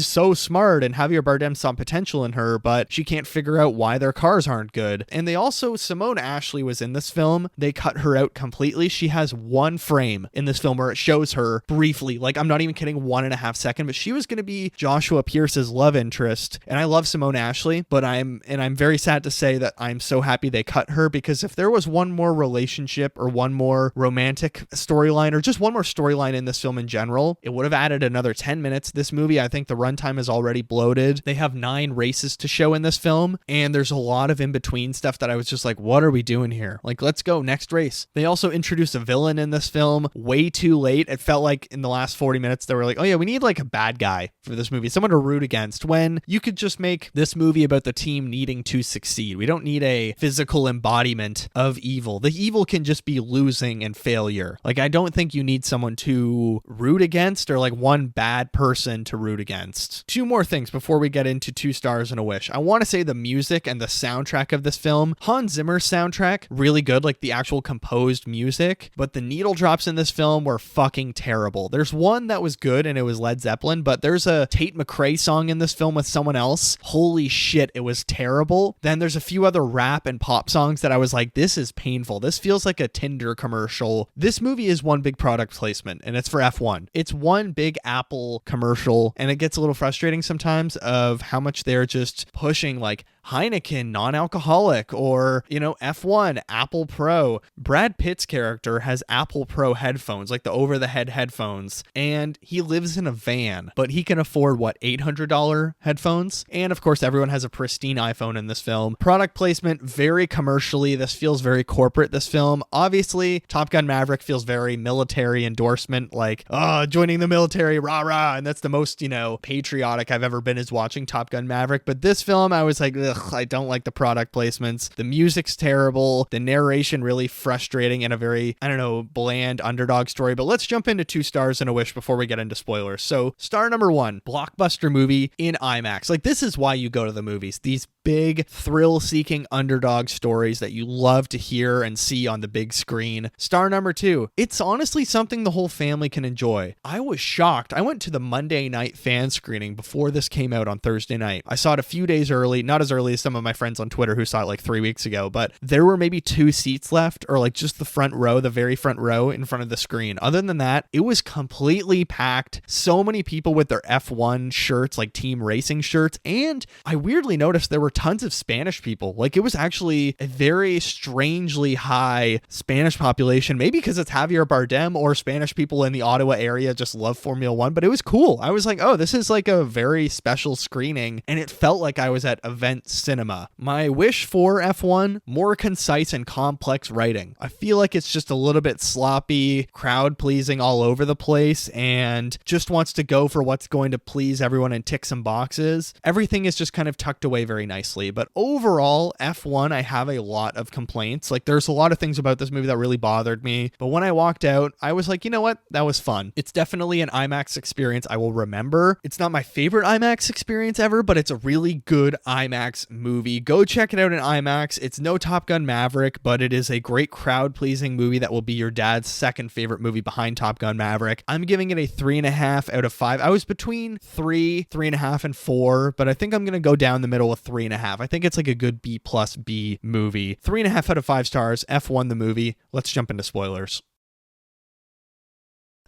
so smart and Javier Bardem saw potential in her, but she can't figure out why their cars aren't good. And they also, Simone Ashley was in this film. They cut her out completely. She has one frame in this film where it shows her briefly, like I'm not even kidding, 1.5 seconds, but she was going to be Joshua Pierce's love interest. And I love Simone Ashley, but I'm very sad to say that I'm so happy they cut her, because if there was one more relationship or one more romantic storyline, or just one more storyline in this film in general, it would have added another 10 minutes. This movie, I think the runtime is already bloated. They have 9 races to show in this film, and there's a lot of in-between stuff that I was just like, what are we doing here? Like, let's go, next race. They also introduced a villain in this film way too late. It felt like in the last 40 minutes, they were like, oh yeah, we need like a bad guy for this movie, someone to root against, when you could just make this movie about the team needing to succeed. We don't need a physical embodiment of evil. The evil can just be losing and failure. Like, I don't think you need someone to root against, or like one bad person to root against. 2 more things before we get into 2 stars and a wish. I want to say the music and the soundtrack of this film. Hans Zimmer's soundtrack, really good, like the actual composed music, but the needle drops in this film were fucking terrible. There's one that was good, and it was Led Zeppelin, but there's a Tate McRae song in this film with someone else. Holy shit, it was terrible. Then there's a few other rap and pop songs that I was like, this is painful. This feels like a Tinder commercial. This movie is one big product placement, and it's for F1. It's one big Apple commercial, and it gets a little frustrating sometimes of how much they're just pushing like Heineken non-alcoholic, or F1 Apple Pro. Brad Pitt's character has Apple Pro headphones, like the over-the-head headphones, and he lives in a van, but he can afford $800 headphones. And of course, everyone has a pristine iPhone in this film. Product placement, very commercially. This feels very corporate, this film. Obviously, Top Gun Maverick feels very military endorsement, like, oh, joining the military, rah rah, and that's the most patriotic I've ever been, is watching Top Gun Maverick. But this film, I was like, ugh, I don't like the product placements. The music's terrible. The narration really frustrating, and a very, bland underdog story. But let's jump into 2 stars and a wish before we get into spoilers. So star number 1, blockbuster movie in IMAX. Like, this is why you go to the movies. These big thrill-seeking underdog stories that you love to hear and see on the big screen. Star number 2, it's honestly something the whole family can enjoy. I was shocked. I went to the Monday night fan screening before this came out on Thursday night. I saw it a few days early, not as early as some of my friends on Twitter who saw it like 3 weeks ago, but there were maybe 2 seats left, or like just the front row, the very front row in front of the screen. Other than that, it was completely packed. So many people with their F1 shirts, like team racing shirts, and I weirdly noticed there were tons of Spanish people. Like, it was actually a very strangely high Spanish population, maybe because it's Javier Bardem, or Spanish people in the Ottawa area just love Formula One, but it was cool. I was like, oh, this is like a very special screening, and it felt like I was at event cinema. My wish for F1, more concise and complex writing. I feel like it's just a little bit sloppy, crowd pleasing all over the place, and just wants to go for what's going to please everyone and tick some boxes. Everything is just kind of tucked away very nicely, but overall, F1, I have a lot of complaints. Like, there's a lot of things about this movie that really bothered me, but when I walked out, I was like, you know what? That was fun. It's definitely an IMAX experience I will remember. It's not my favorite IMAX experience ever, but it's a really good IMAX IMAX movie. Go check it out in IMAX. It's no Top Gun Maverick, but it is a great crowd-pleasing movie that will be your dad's second favorite movie behind Top Gun Maverick. I'm giving it a 3.5 out of 5. I was between 3.5, and 4, but I think I'm going to go down the middle with 3.5. I think it's like a good B plus B movie. 3.5 out of 5 stars. F1 the movie. Let's jump into spoilers.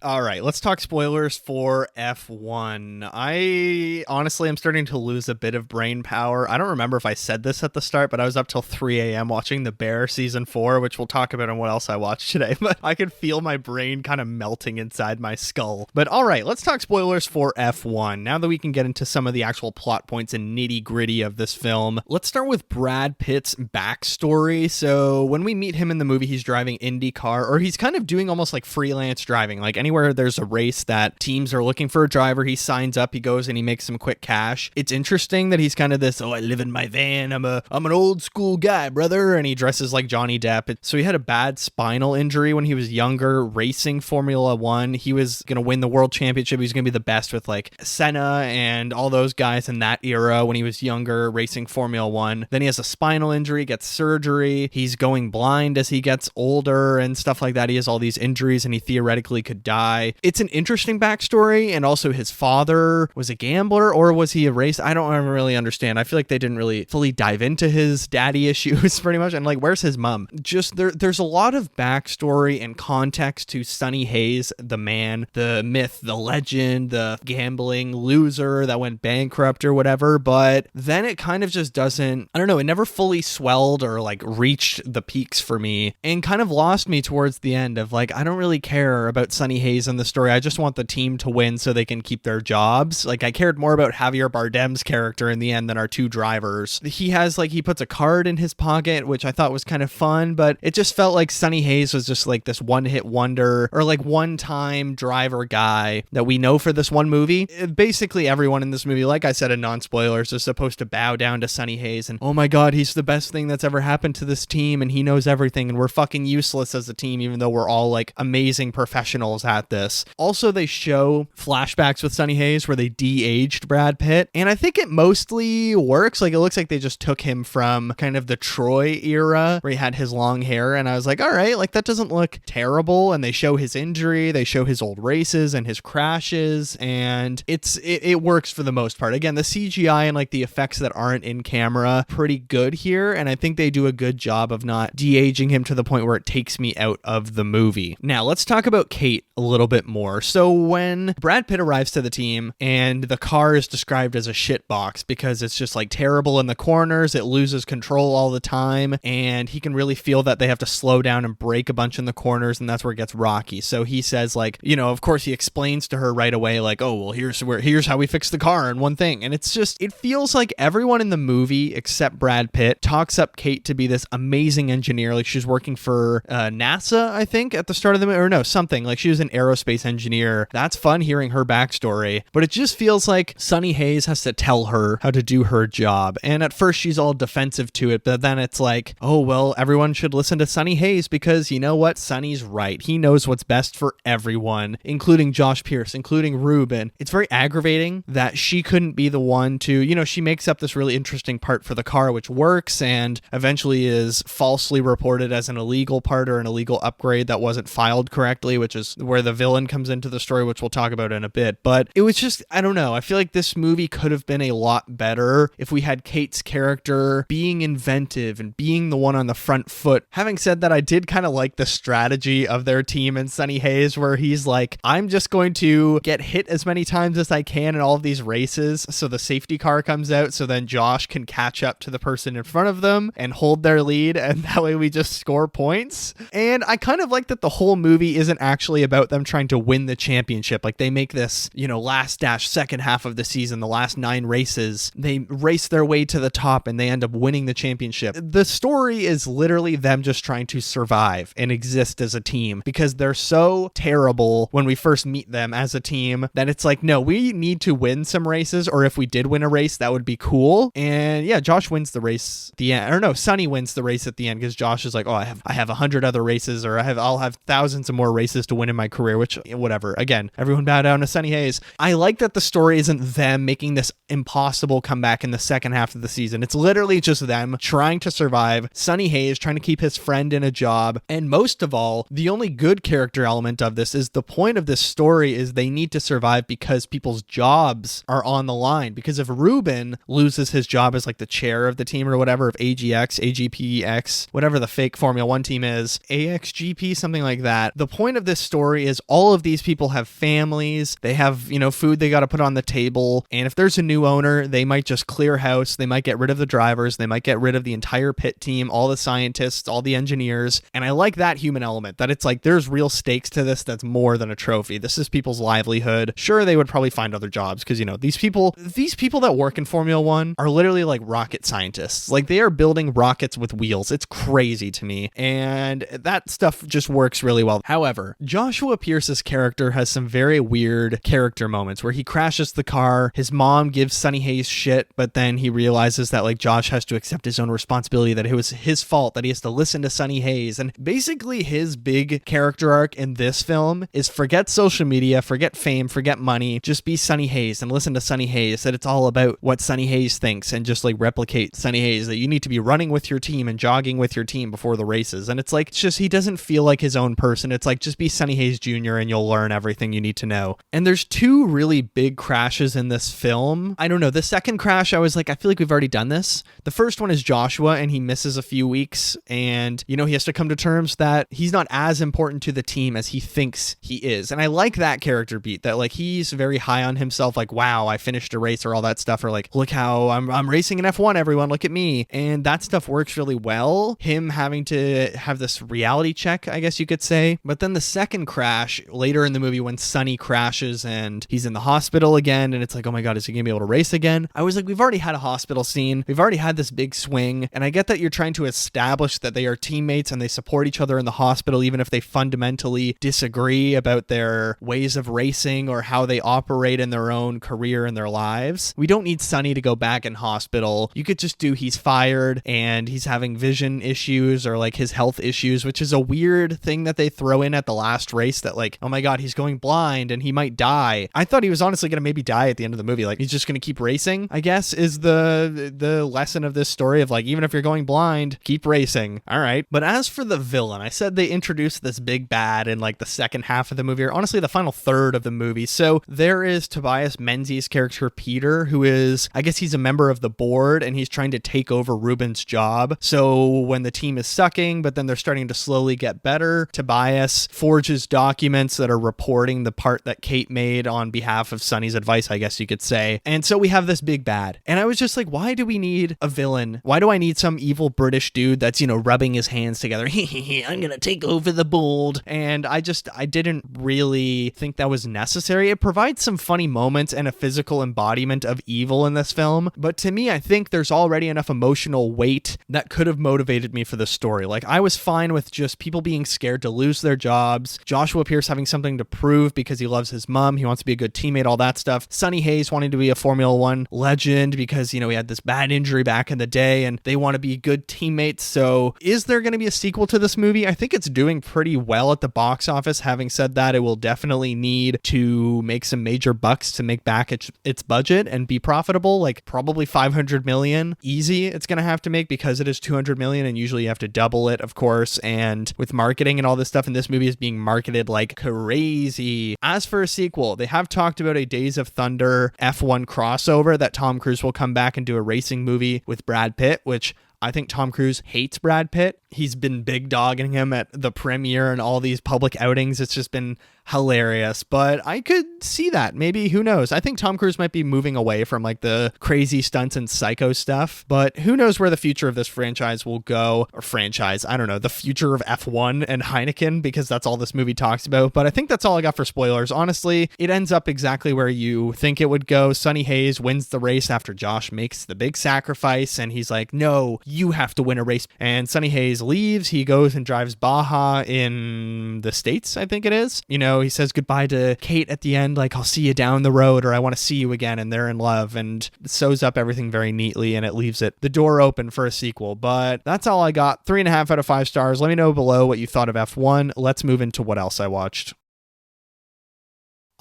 All right, let's talk spoilers for F1. I honestly am starting to lose a bit of brain power. I don't remember if I said this at the start, but I was up till 3 a.m. watching The Bear season 4, which we'll talk about on what else I watched today, but I could feel my brain kind of melting inside my skull. But all right, let's talk spoilers for F1. Now that we can get into some of the actual plot points and nitty gritty of this film, let's start with Brad Pitt's backstory. So when we meet him in the movie, he's driving IndyCar, or he's kind of doing almost like freelance driving, like anywhere there's a race that teams are looking for a driver, he signs up, he goes and he makes some quick cash. It's interesting that he's kind of this, I live in my van, I'm an old school guy, brother, and he dresses like Johnny Depp. So he had a bad spinal injury when he was younger, racing Formula One. He was going to win the world championship. He was going to be the best with like Senna and all those guys in that era when he was younger, racing Formula One. Then he has a spinal injury, gets surgery. He's going blind as he gets older and stuff like that. He has all these injuries and he theoretically could die. It's an interesting backstory, and also his father was a gambler, or was he a race? I don't ever really understand. I feel like they didn't really fully dive into his daddy issues pretty much, and like, where's his mom? Just there's a lot of backstory and context to Sonny Hayes, the man, the myth, the legend, the gambling loser that went bankrupt or whatever, but then it kind of just doesn't, I don't know, it never fully swelled or like reached the peaks for me, and kind of lost me towards the end of like, I don't really care about Sonny Hayes in the story. I just want the team to win so they can keep their jobs. Like, I cared more about Javier Bardem's character in the end than our two drivers. He has like, he puts a card in his pocket, which I thought was kind of fun, but it just felt like Sonny Hayes was just like this one-hit wonder, or like one-time driver guy that we know for this one movie. Basically everyone in this movie, like I said in non-spoilers, is supposed to bow down to Sonny Hayes and, oh my god, he's the best thing that's ever happened to this team and he knows everything and we're fucking useless as a team, even though we're all like amazing professionals at this. Also, they show flashbacks with Sonny Hayes where they de-aged Brad Pitt, and I think it mostly works. Like, it looks like they just took him from kind of the Troy era where he had his long hair, and I was like, all right, like that doesn't look terrible. And they show his injury, they show his old races and his crashes, and it works for the most part. Again, the CGI and like the effects that aren't in camera, pretty good here, and I think they do a good job of not de-aging him to the point where it takes me out of the movie. Now, let's talk about Kate a little bit more. So when Brad Pitt arrives to the team and the car is described as a shit box because it's just like terrible in the corners, it loses control all the time, and he can really feel that they have to slow down and brake a bunch in the corners, and that's where it gets rocky. So he says, like, you know, of course he explains to her right away, like, oh, well, here's how we fix the car in one thing. And it's just, it feels like everyone in the movie except Brad Pitt talks up Kate to be this amazing engineer. Like, she's working for NASA, I think, at the start of the movie, or no, something like she was an aerospace engineer. That's fun hearing her backstory, but it just feels like Sonny Hayes has to tell her how to do her job. And at first she's all defensive to it, but then it's like, oh, well, everyone should listen to Sonny Hayes because you know what? Sonny's right. He knows what's best for everyone, including Josh Pierce, including Ruben. It's very aggravating that she couldn't be the one to, you know, she makes up this really interesting part for the car, which works and eventually is falsely reported as an illegal part or an illegal upgrade that wasn't filed correctly, which is where the villain comes into the story, which we'll talk about in a bit. But it was just, I don't know. I feel like this movie could have been a lot better if we had Kate's character being inventive and being the one on the front foot. Having said that, I did kind of like the strategy of their team and Sonny Hayes, where he's like, I'm just going to get hit as many times as I can in all of these races. So the safety car comes out, so then Josh can catch up to the person in front of them and hold their lead. And that way we just score points. And I kind of like that the whole movie isn't actually about them trying to win the championship. Like, they make this, you know, last dash second half of the season, the last 9 races, they race their way to the top and they end up winning the championship. The story is literally them just trying to survive and exist as a team because they're so terrible when we first meet them as a team that it's like, no, we need to win some races, or if we did win a race, that would be cool. And yeah, Josh wins the race at the end, or no, Sonny wins the race at the end because Josh is like, oh, I have 100 other races, or I'll have thousands of more races to win in my career. career, which, whatever. Again, everyone bow down to Sunny Hayes. I like that the story isn't them making this impossible comeback in the second half of the season. It's literally just them trying to survive, Sunny Hayes trying to keep his friend in a job, and most of all, the only good character element of this is the point of this story is they need to survive because people's jobs are on the line. Because if Ruben loses his job as like the chair of the team or whatever, of AGX, AGPX, whatever the fake Formula One team is, AXGP, something like that. The point of this story is all of these people have families, they have, food they got to put on the table, and if there's a new owner, they might just clear house, they might get rid of the drivers, they might get rid of the entire pit team, all the scientists, all the engineers, and I like that human element, that it's like there's real stakes to this that's more than a trophy. This is people's livelihood. Sure, they would probably find other jobs because, these people that work in Formula One are literally like rocket scientists. Like they are building rockets with wheels. It's crazy to me. And that stuff just works really well. However, Joshua Pierce's character has some very weird character moments where he crashes the car. His mom gives Sunny Hayes shit, but then he realizes that like Josh has to accept his own responsibility, that it was his fault, that he has to listen to Sunny Hayes. And basically his big character arc in this film is forget social media, forget fame, forget money, just be Sunny Hayes and listen to Sunny Hayes, that it's all about what Sunny Hayes thinks and just like replicate Sunny Hayes, that you need to be running with your team and jogging with your team before the races. And it's like, it's just, he doesn't feel like his own person. It's like, just be Sunny Hayes Jr. and you'll learn everything you need to know. And there's two really big crashes in this film. I don't know. The second crash, I was like, I feel like we've already done this. The first one is Joshua and he misses a few weeks and, he has to come to terms that he's not as important to the team as he thinks he is. And I like that character beat, that like he's very high on himself, like, wow, I finished a race or all that stuff, or like, look how I'm racing in F1, everyone, look at me. And that stuff works really well. Him having to have this reality check, I guess you could say. But then the second crash later in the movie when Sunny crashes and he's in the hospital again, and it's like, oh my God, is he gonna be able to race again? I was like, we've already had a hospital scene. We've already had this big swing. And I get that you're trying to establish that they are teammates and they support each other in the hospital, even if they fundamentally disagree about their ways of racing or how they operate in their own career and their lives. We don't need Sunny to go back in hospital. You could just do he's fired and he's having vision issues or like his health issues, which is a weird thing that they throw in at the last race, that like, oh my God, he's going blind and he might die. I thought he was honestly going to maybe die at the end of the movie. Like he's just going to keep racing, I guess, is the lesson of this story, of like, even if you're going blind, keep racing. All right. But as for the villain, I said they introduced this big bad in like the second half of the movie, or honestly the final third of the movie. So there is Tobias Menzies' character Peter, who is, I guess he's a member of the board and he's trying to take over Ruben's job. So when the team is sucking, but then they're starting to slowly get better, Tobias forges documents that are reporting the part that Kate made on behalf of Sunny's advice, I guess you could say. And so we have this big bad. And I was just like, why do we need a villain? Why do I need some evil British dude that's, rubbing his hands together? I'm gonna take over the board. And I didn't really think that was necessary. It provides some funny moments and a physical embodiment of evil in this film. But to me, I think there's already enough emotional weight that could have motivated me for the story. Like I was fine with just people being scared to lose their jobs, Joshua Pierce having something to prove because he loves his mom, he wants to be a good teammate, all that stuff. Sunny Hayes wanting to be a Formula One legend because, he had this bad injury back in the day and they want to be good teammates. So is there going to be a sequel to this movie? I think it's doing pretty well at the box office. Having said that, it will definitely need to make some major bucks to make back its budget and be profitable, like probably 500 million easy it's going to have to make, because it is 200 million and usually you have to double it, of course. And with marketing and all this stuff, and this movie is being marketed like crazy. As for a sequel, they have talked about a Days of Thunder F1 crossover, that Tom Cruise will come back and do a racing movie with Brad Pitt, which I think Tom Cruise hates Brad Pitt. He's been big dogging him at the premiere and all these public outings. It's just been hilarious, but I could see that. Maybe, who knows? I think Tom Cruise might be moving away from like the crazy stunts and psycho stuff, but who knows where the future of this franchise will go, or franchise, I don't know, the future of F1 and Heineken, because that's all this movie talks about. But I think that's all I got for spoilers. Honestly, it ends up exactly where you think it would go. Sunny Hayes wins the race after Josh makes the big sacrifice, and he's like, no, you have to win a race. And Sunny Hayes leaves. He goes and drives Baja in the States, I think it is. He says goodbye to Kate at the end, like, I'll see you down the road, or I want to see you again, and they're in love, and it sews up everything very neatly, and it leaves the door open for a sequel. But that's all I got. 3.5 out of 5 stars. Let me know below what you thought of F1. Let's move into what else I watched.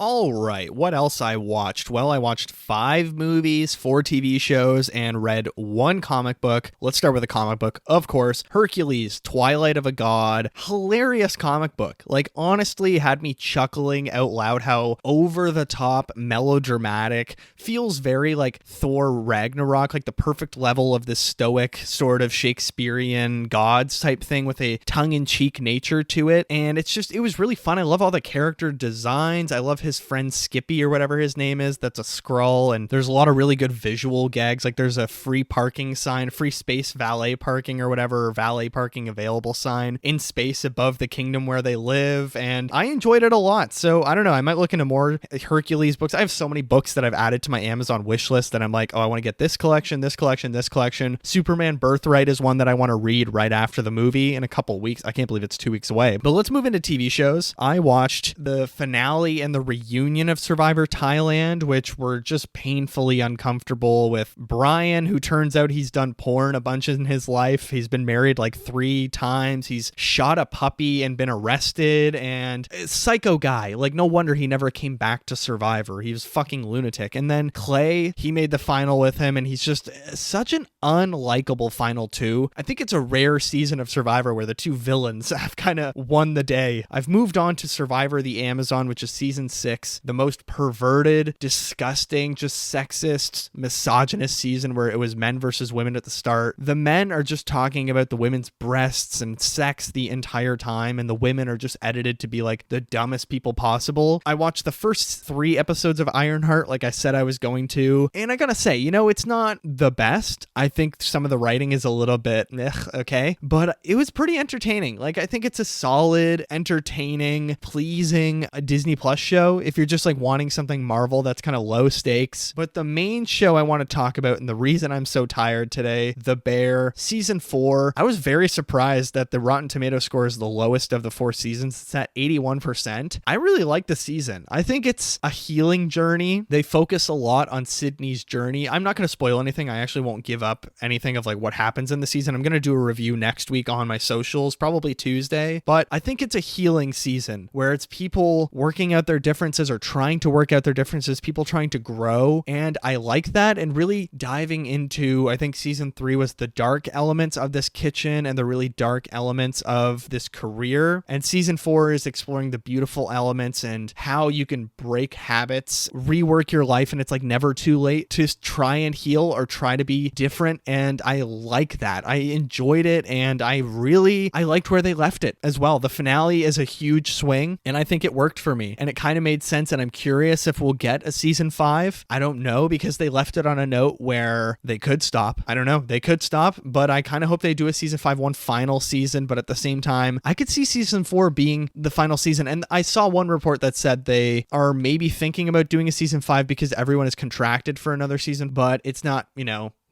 All right, what else I watched? Well, I watched 5 movies, 4 TV shows, and read 1 comic book. Let's start with a comic book, of course. Hercules, Twilight of a God. Hilarious comic book. Like, honestly, had me chuckling out loud how over-the-top, melodramatic, feels very like Thor Ragnarok, like the perfect level of this stoic sort of Shakespearean gods type thing with a tongue-in-cheek nature to it. And it was really fun. I love all the character designs. I love his friend Skippy or whatever his name is. That's a Skrull. And there's a lot of really good visual gags. Like there's a free parking sign, free space valet parking or whatever, valet parking available sign in space above the kingdom where they live. And I enjoyed it a lot. So I don't know. I might look into more Hercules books. I have so many books that I've added to my Amazon wish list that I'm like, oh, I want to get this collection, this collection, this collection. Superman Birthright is one that I want to read right after the movie in a couple weeks. I can't believe it's 2 weeks away. But let's move into TV shows. I watched the finale and the reunion of Survivor Thailand, which were just painfully uncomfortable, with Brian, who turns out he's done porn a bunch in his life. He's been married like 3 times. He's shot a puppy and been arrested, and psycho guy. Like, no wonder he never came back to Survivor. He was fucking lunatic. And then Clay, he made the final with him, and he's just such an unlikable final 2. I think it's a rare season of Survivor where the 2 villains have kind of won the day. I've moved on to Survivor the Amazon, which is season 6, the most perverted, disgusting, just sexist, misogynist season, where it was men versus women at the start. The men are just talking about the women's breasts and sex the entire time, and the women are just edited to be like the dumbest people possible. I watched the first 3 episodes of Ironheart like I said I was going to, and I gotta say, it's not the best. I think some of the writing is a little bit okay, but it was pretty entertaining. Like, I think it's a solid, entertaining, pleasing Disney Plus show if you're just like wanting something Marvel that's kind of low stakes. But the main show I want to talk about, and the reason I'm so tired today, The Bear, season 4. I was very surprised that the Rotten Tomato score is the lowest of the 4 seasons. It's at 81%. I really like the season. I think it's a healing journey. They focus a lot on Sydney's journey. I'm not going to spoil anything. I actually won't give up anything of like what happens in the season. I'm going to do a review next week on my socials, probably Tuesday. But I think it's a healing season where it's people working out their differences or trying to work out their differences, people trying to grow. And I like that, and really diving into, I think season 3 was the dark elements of this kitchen and the really dark elements of this career. And season 4 is exploring the beautiful elements and how you can break habits, rework your life, and it's like never too late to try and heal or try to be different. And I like that. I enjoyed it, and I liked where they left it as well. The finale is a huge swing, and I think it worked for me, and it kind of made sense. And I'm curious if we'll get a season 5. I don't know, because they left it on a note where they could stop. I don't know. They could stop, but I kind of hope they do a season 5, one final season. But at the same time, I could see season 4 being the final season. And I saw one report that said they are maybe thinking about doing a season 5 because everyone is contracted for another season, but it's not,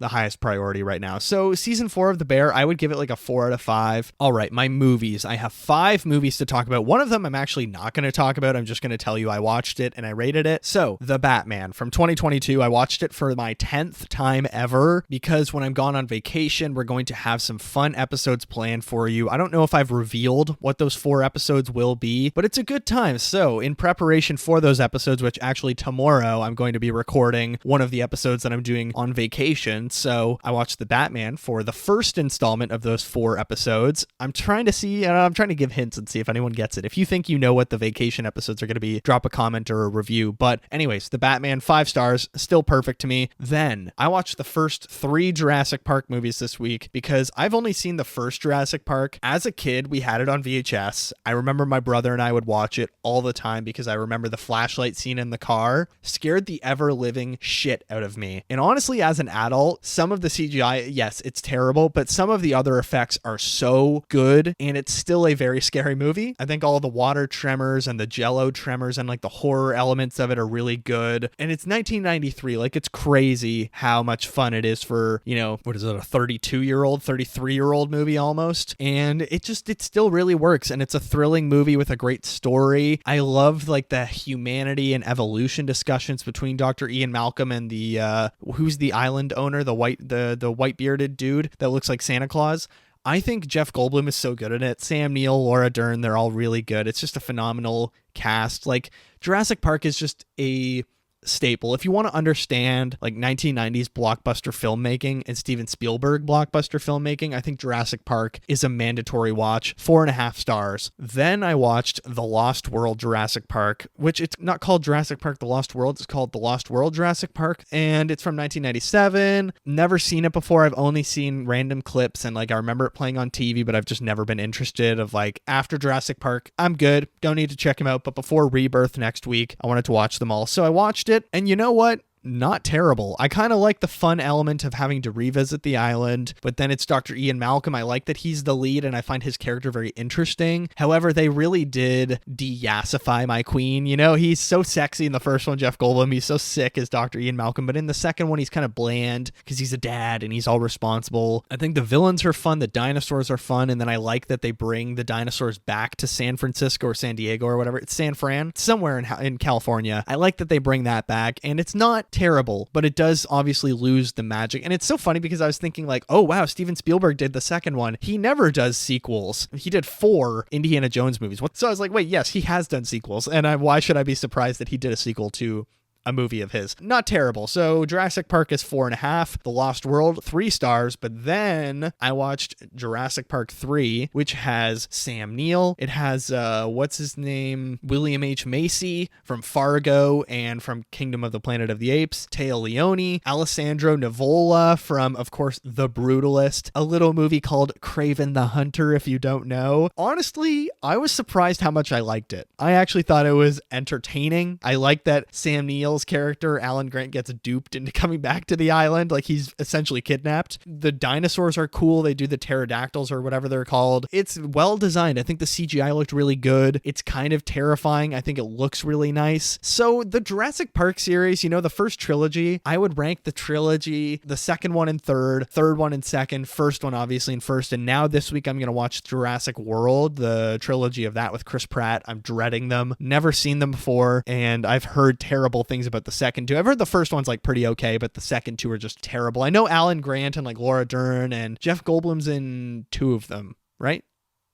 the highest priority right now. So season 4 of The Bear, I would give it like a 4 out of 5. All right, my movies. I have 5 movies to talk about. One of them I'm actually not going to talk about. I'm just going to tell you I watched it and I rated it. So The Batman from 2022, I watched it for my 10th time ever, because when I'm gone on vacation, we're going to have some fun episodes planned for you. I don't know if I've revealed what those 4 episodes will be, but it's a good time. So in preparation for those episodes, which actually tomorrow I'm going to be recording one of the episodes that I'm doing on vacation. So I watched The Batman for the first installment of those 4 episodes. I'm trying to give hints and see if anyone gets it. If you think you know what the vacation episodes are going to be, drop a comment or a review. But anyways, The Batman, 5 stars, still perfect to me. Then I watched the first 3 Jurassic Park movies this week, because I've only seen the first Jurassic Park. As a kid, we had it on VHS. I remember my brother and I would watch it all the time, because I remember the flashlight scene in the car scared the ever-living shit out of me. And honestly, as an adult, some of the CGI, yes, it's terrible, but some of the other effects are so good, and it's still a very scary movie. I think all the water tremors and the jello tremors and like the horror elements of it are really good. And it's 1993. Like, it's crazy how much fun it is for, what is it, a 32-year-old, 33-year-old movie almost. And it still really works. And it's a thrilling movie with a great story. I love like the humanity and evolution discussions between Dr. Ian Malcolm and the, who's the island owner, the white bearded dude that looks like Santa Claus. I think Jeff Goldblum is so good in it. Sam Neill, Laura Dern, they're all really good. It's just a phenomenal cast. Like, Jurassic Park is just a staple. If you want to understand like 1990s blockbuster filmmaking and Steven Spielberg blockbuster filmmaking, I think Jurassic Park is a mandatory watch. 4.5 stars. Then I watched The Lost World Jurassic Park, which it's not called Jurassic Park The Lost World, it's called The Lost World Jurassic Park, and it's from 1997. Never seen it before. I've only seen random clips, and like I remember it playing on TV, but I've just never been interested. Of like, after Jurassic Park, I'm good, don't need to check him out, but before Rebirth next week, I wanted to watch them all. So I watched it, and you know what? Not terrible. I kind of like the fun element of having to revisit the island, but then it's Dr. Ian Malcolm. I like that he's the lead, and I find his character very interesting. However, they really did de-yassify my queen. You know, he's so sexy in the first one, Jeff Goldblum. He's so sick as Dr. Ian Malcolm, but in the second one, he's kind of bland because he's a dad and he's all responsible. I think the villains are fun. The dinosaurs are fun, and then I like that they bring the dinosaurs back to San Francisco or San Diego or whatever. It's San Fran, somewhere in California. I like that they bring that back, and it's not terrible, but it does obviously lose the magic. And it's so funny because I was thinking like, oh wow, Steven Spielberg did the second one. He never does sequels. He did 4 Indiana Jones movies. So I was like, wait, yes, he has done sequels. And why should I be surprised that he did a sequel to a movie of his? Not terrible. So Jurassic Park is 4.5. The Lost World, 3 stars. But then I watched Jurassic Park 3, which has Sam Neill. It has what's his name, William H. Macy from Fargo and from Kingdom of the Planet of the Apes, Téa Leoni, Alessandro Nivola from, of course, The Brutalist, a little movie called Kraven the Hunter, if you don't know. Honestly, I was surprised how much I liked it. I actually thought it was entertaining. I like that Sam Neill's character, Alan Grant, gets duped into coming back to the island. Like, he's essentially kidnapped. The dinosaurs are cool. They do the pterodactyls or whatever they're called. It's well designed. I think the CGI looked really good. It's kind of terrifying. I think it looks really nice. So the Jurassic Park series, you know, the first trilogy, I would rank the trilogy, the second one in third one in second, first one obviously in first, and now this week I'm going to watch Jurassic World, the trilogy of that with Chris Pratt. I'm dreading them. Never seen them before, and I've heard terrible things about the second two. I've heard the first one's like pretty okay, but the second two are just terrible. I know Alan Grant and like Laura Dern and Jeff Goldblum's in 2 of them, right?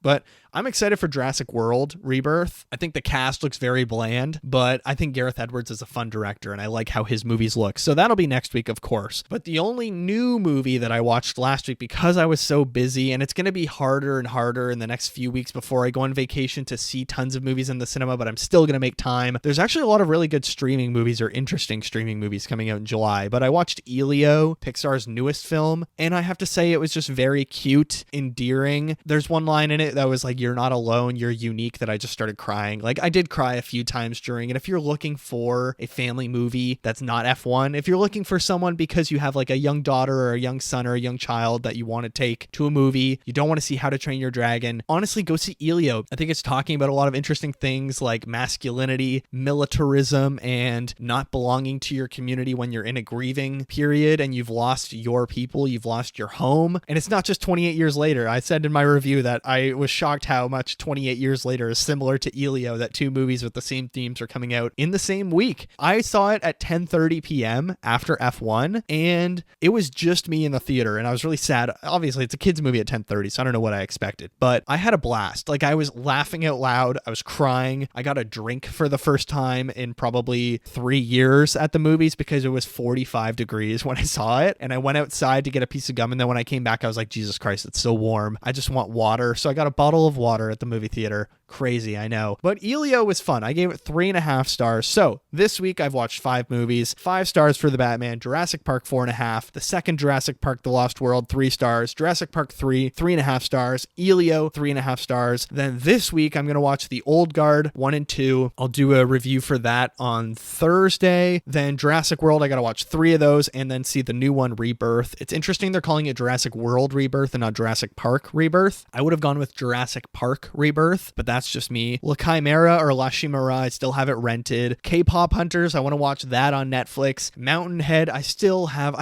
But I'm excited for Jurassic World Rebirth. I think the cast looks very bland, but I think Gareth Edwards is a fun director, and I like how his movies look. So that'll be next week, of course. But the only new movie that I watched last week, because I was so busy, and it's going to be harder and harder in the next few weeks before I go on vacation to see tons of movies in the cinema, but I'm still going to make time. There's actually a lot of really good streaming movies or interesting streaming movies coming out in July, but I watched Elio, Pixar's newest film, and I have to say it was just very cute, endearing. There's one line in it that was like, "You're not alone, you're unique," that I just started crying. Like, I did cry a few times during it. If you're looking for a family movie that's not F1, if you're looking for someone because you have like a young daughter or a young son or a young child that you want to take to a movie, you don't want to see How to Train Your Dragon, honestly, go see Elio. I think it's talking about a lot of interesting things like masculinity, militarism, and not belonging to your community when you're in a grieving period and you've lost your people, you've lost your home. And it's not just 28 years later. I said in my review that I was shocked how much 28 years later is similar to Elio, that 2 movies with the same themes are coming out in the same week. I saw it at 10:30 p.m. after F1, and it was just me in the theater, and I was really sad. Obviously, it's a kid's movie at 10:30, so I don't know what I expected, but I had a blast. Like, I was laughing out loud. I was crying. I got a drink for the first time in probably 3 years at the movies because it was 45 degrees when I saw it, and I went outside to get a piece of gum, and then when I came back, I was like, Jesus Christ, it's so warm. I just want water. So I got a bottle of water at the movie theater. Crazy, I know. But Elio was fun. I gave it 3.5 stars. So this week I've watched 5 movies. 5 stars for The Batman, Jurassic Park 4.5, the second Jurassic Park, The Lost World, 3 stars, Jurassic Park 3, 3.5 stars, Elio, 3.5 stars. Then this week I'm going to watch The Old Guard 1 and 2. I'll do a review for that on Thursday. Then Jurassic World, I got to watch 3 of those and then see the new one, Rebirth. It's interesting they're calling it Jurassic World Rebirth and not Jurassic Park Rebirth. I would have gone with Jurassic Park Rebirth, but that's just me. La Chimera or La Chimera, I still have it rented. K-Pop Hunters, I want to watch that on Netflix. Mountain Head, I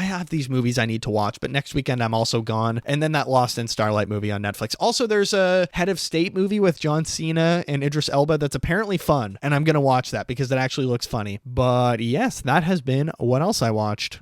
have these movies I need to watch, but next weekend I'm also gone. And then that Lost in Starlight movie on Netflix. Also, there's a Head of State movie with John Cena and Idris Elba that's apparently fun, and I'm going to watch that because it actually looks funny. But yes, that has been what else I watched.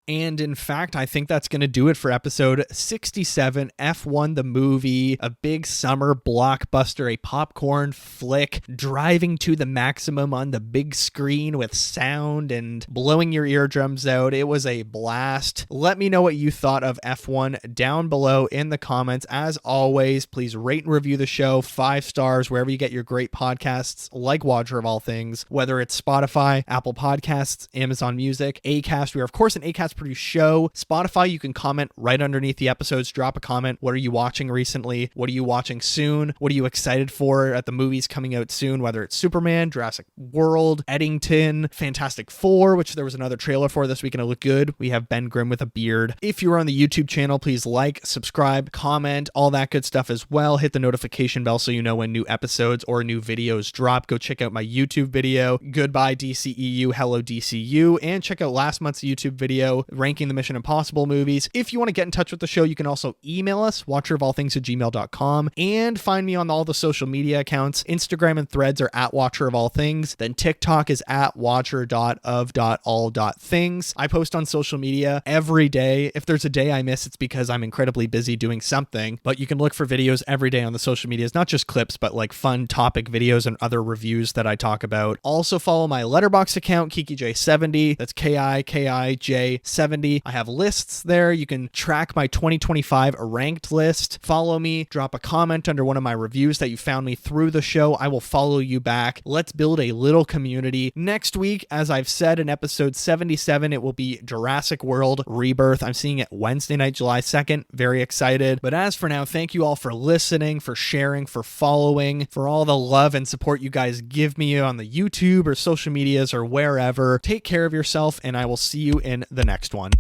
And in fact, I think that's going to do it for episode 67, F1 the movie, a big summer blockbuster, a popcorn flick, driving to the maximum on the big screen with sound and blowing your eardrums out. It was a blast. Let me know what you thought of F1 down below in the comments. As always, please rate and review the show 5 stars wherever you get your great podcasts like Watcher of All Things, whether it's Spotify, Apple Podcasts, Amazon Music, Acast. We are, of course, an Acast produced show. Spotify, you can comment right underneath the episodes. Drop a comment. What are you watching recently? What are you watching soon? What are you excited for at the movies coming out soon? Whether it's Superman, Jurassic World, Eddington, Fantastic Four, which there was another trailer for this week and it looked good. We have Ben Grimm with a beard. If you're on the YouTube channel, please like, subscribe, comment, all that good stuff as well. Hit the notification bell so you know when new episodes or new videos drop. Go check out my YouTube video, Goodbye DCEU, Hello DCU, and check out last month's YouTube video, ranking the Mission Impossible movies. If you want to get in touch with the show, you can also email us, watcherofallthings@gmail.com, and find me on all the social media accounts. Instagram and Threads are at Watcher of All Things. Then TikTok is at watcher.of.all.things. I post on social media every day. If there's a day I miss, it's because I'm incredibly busy doing something, but you can look for videos every day on the social medias, not just clips, but like fun topic videos and other reviews that I talk about. Also follow my Letterboxd account, KikiJ70. That's KIKIJ70. I have lists there. You can track my 2025 ranked list. Follow me, drop a comment under one of my reviews that you found me through the show. I will follow you back. Let's build a little community. Next week, as I've said in episode 77, it will be Jurassic World Rebirth. I'm seeing it Wednesday night, July 2nd. Very excited. But as for now, thank you all for listening, for sharing, for following, for all the love and support you guys give me on the YouTube or social medias or wherever. Take care of yourself, and I will see you in the next one.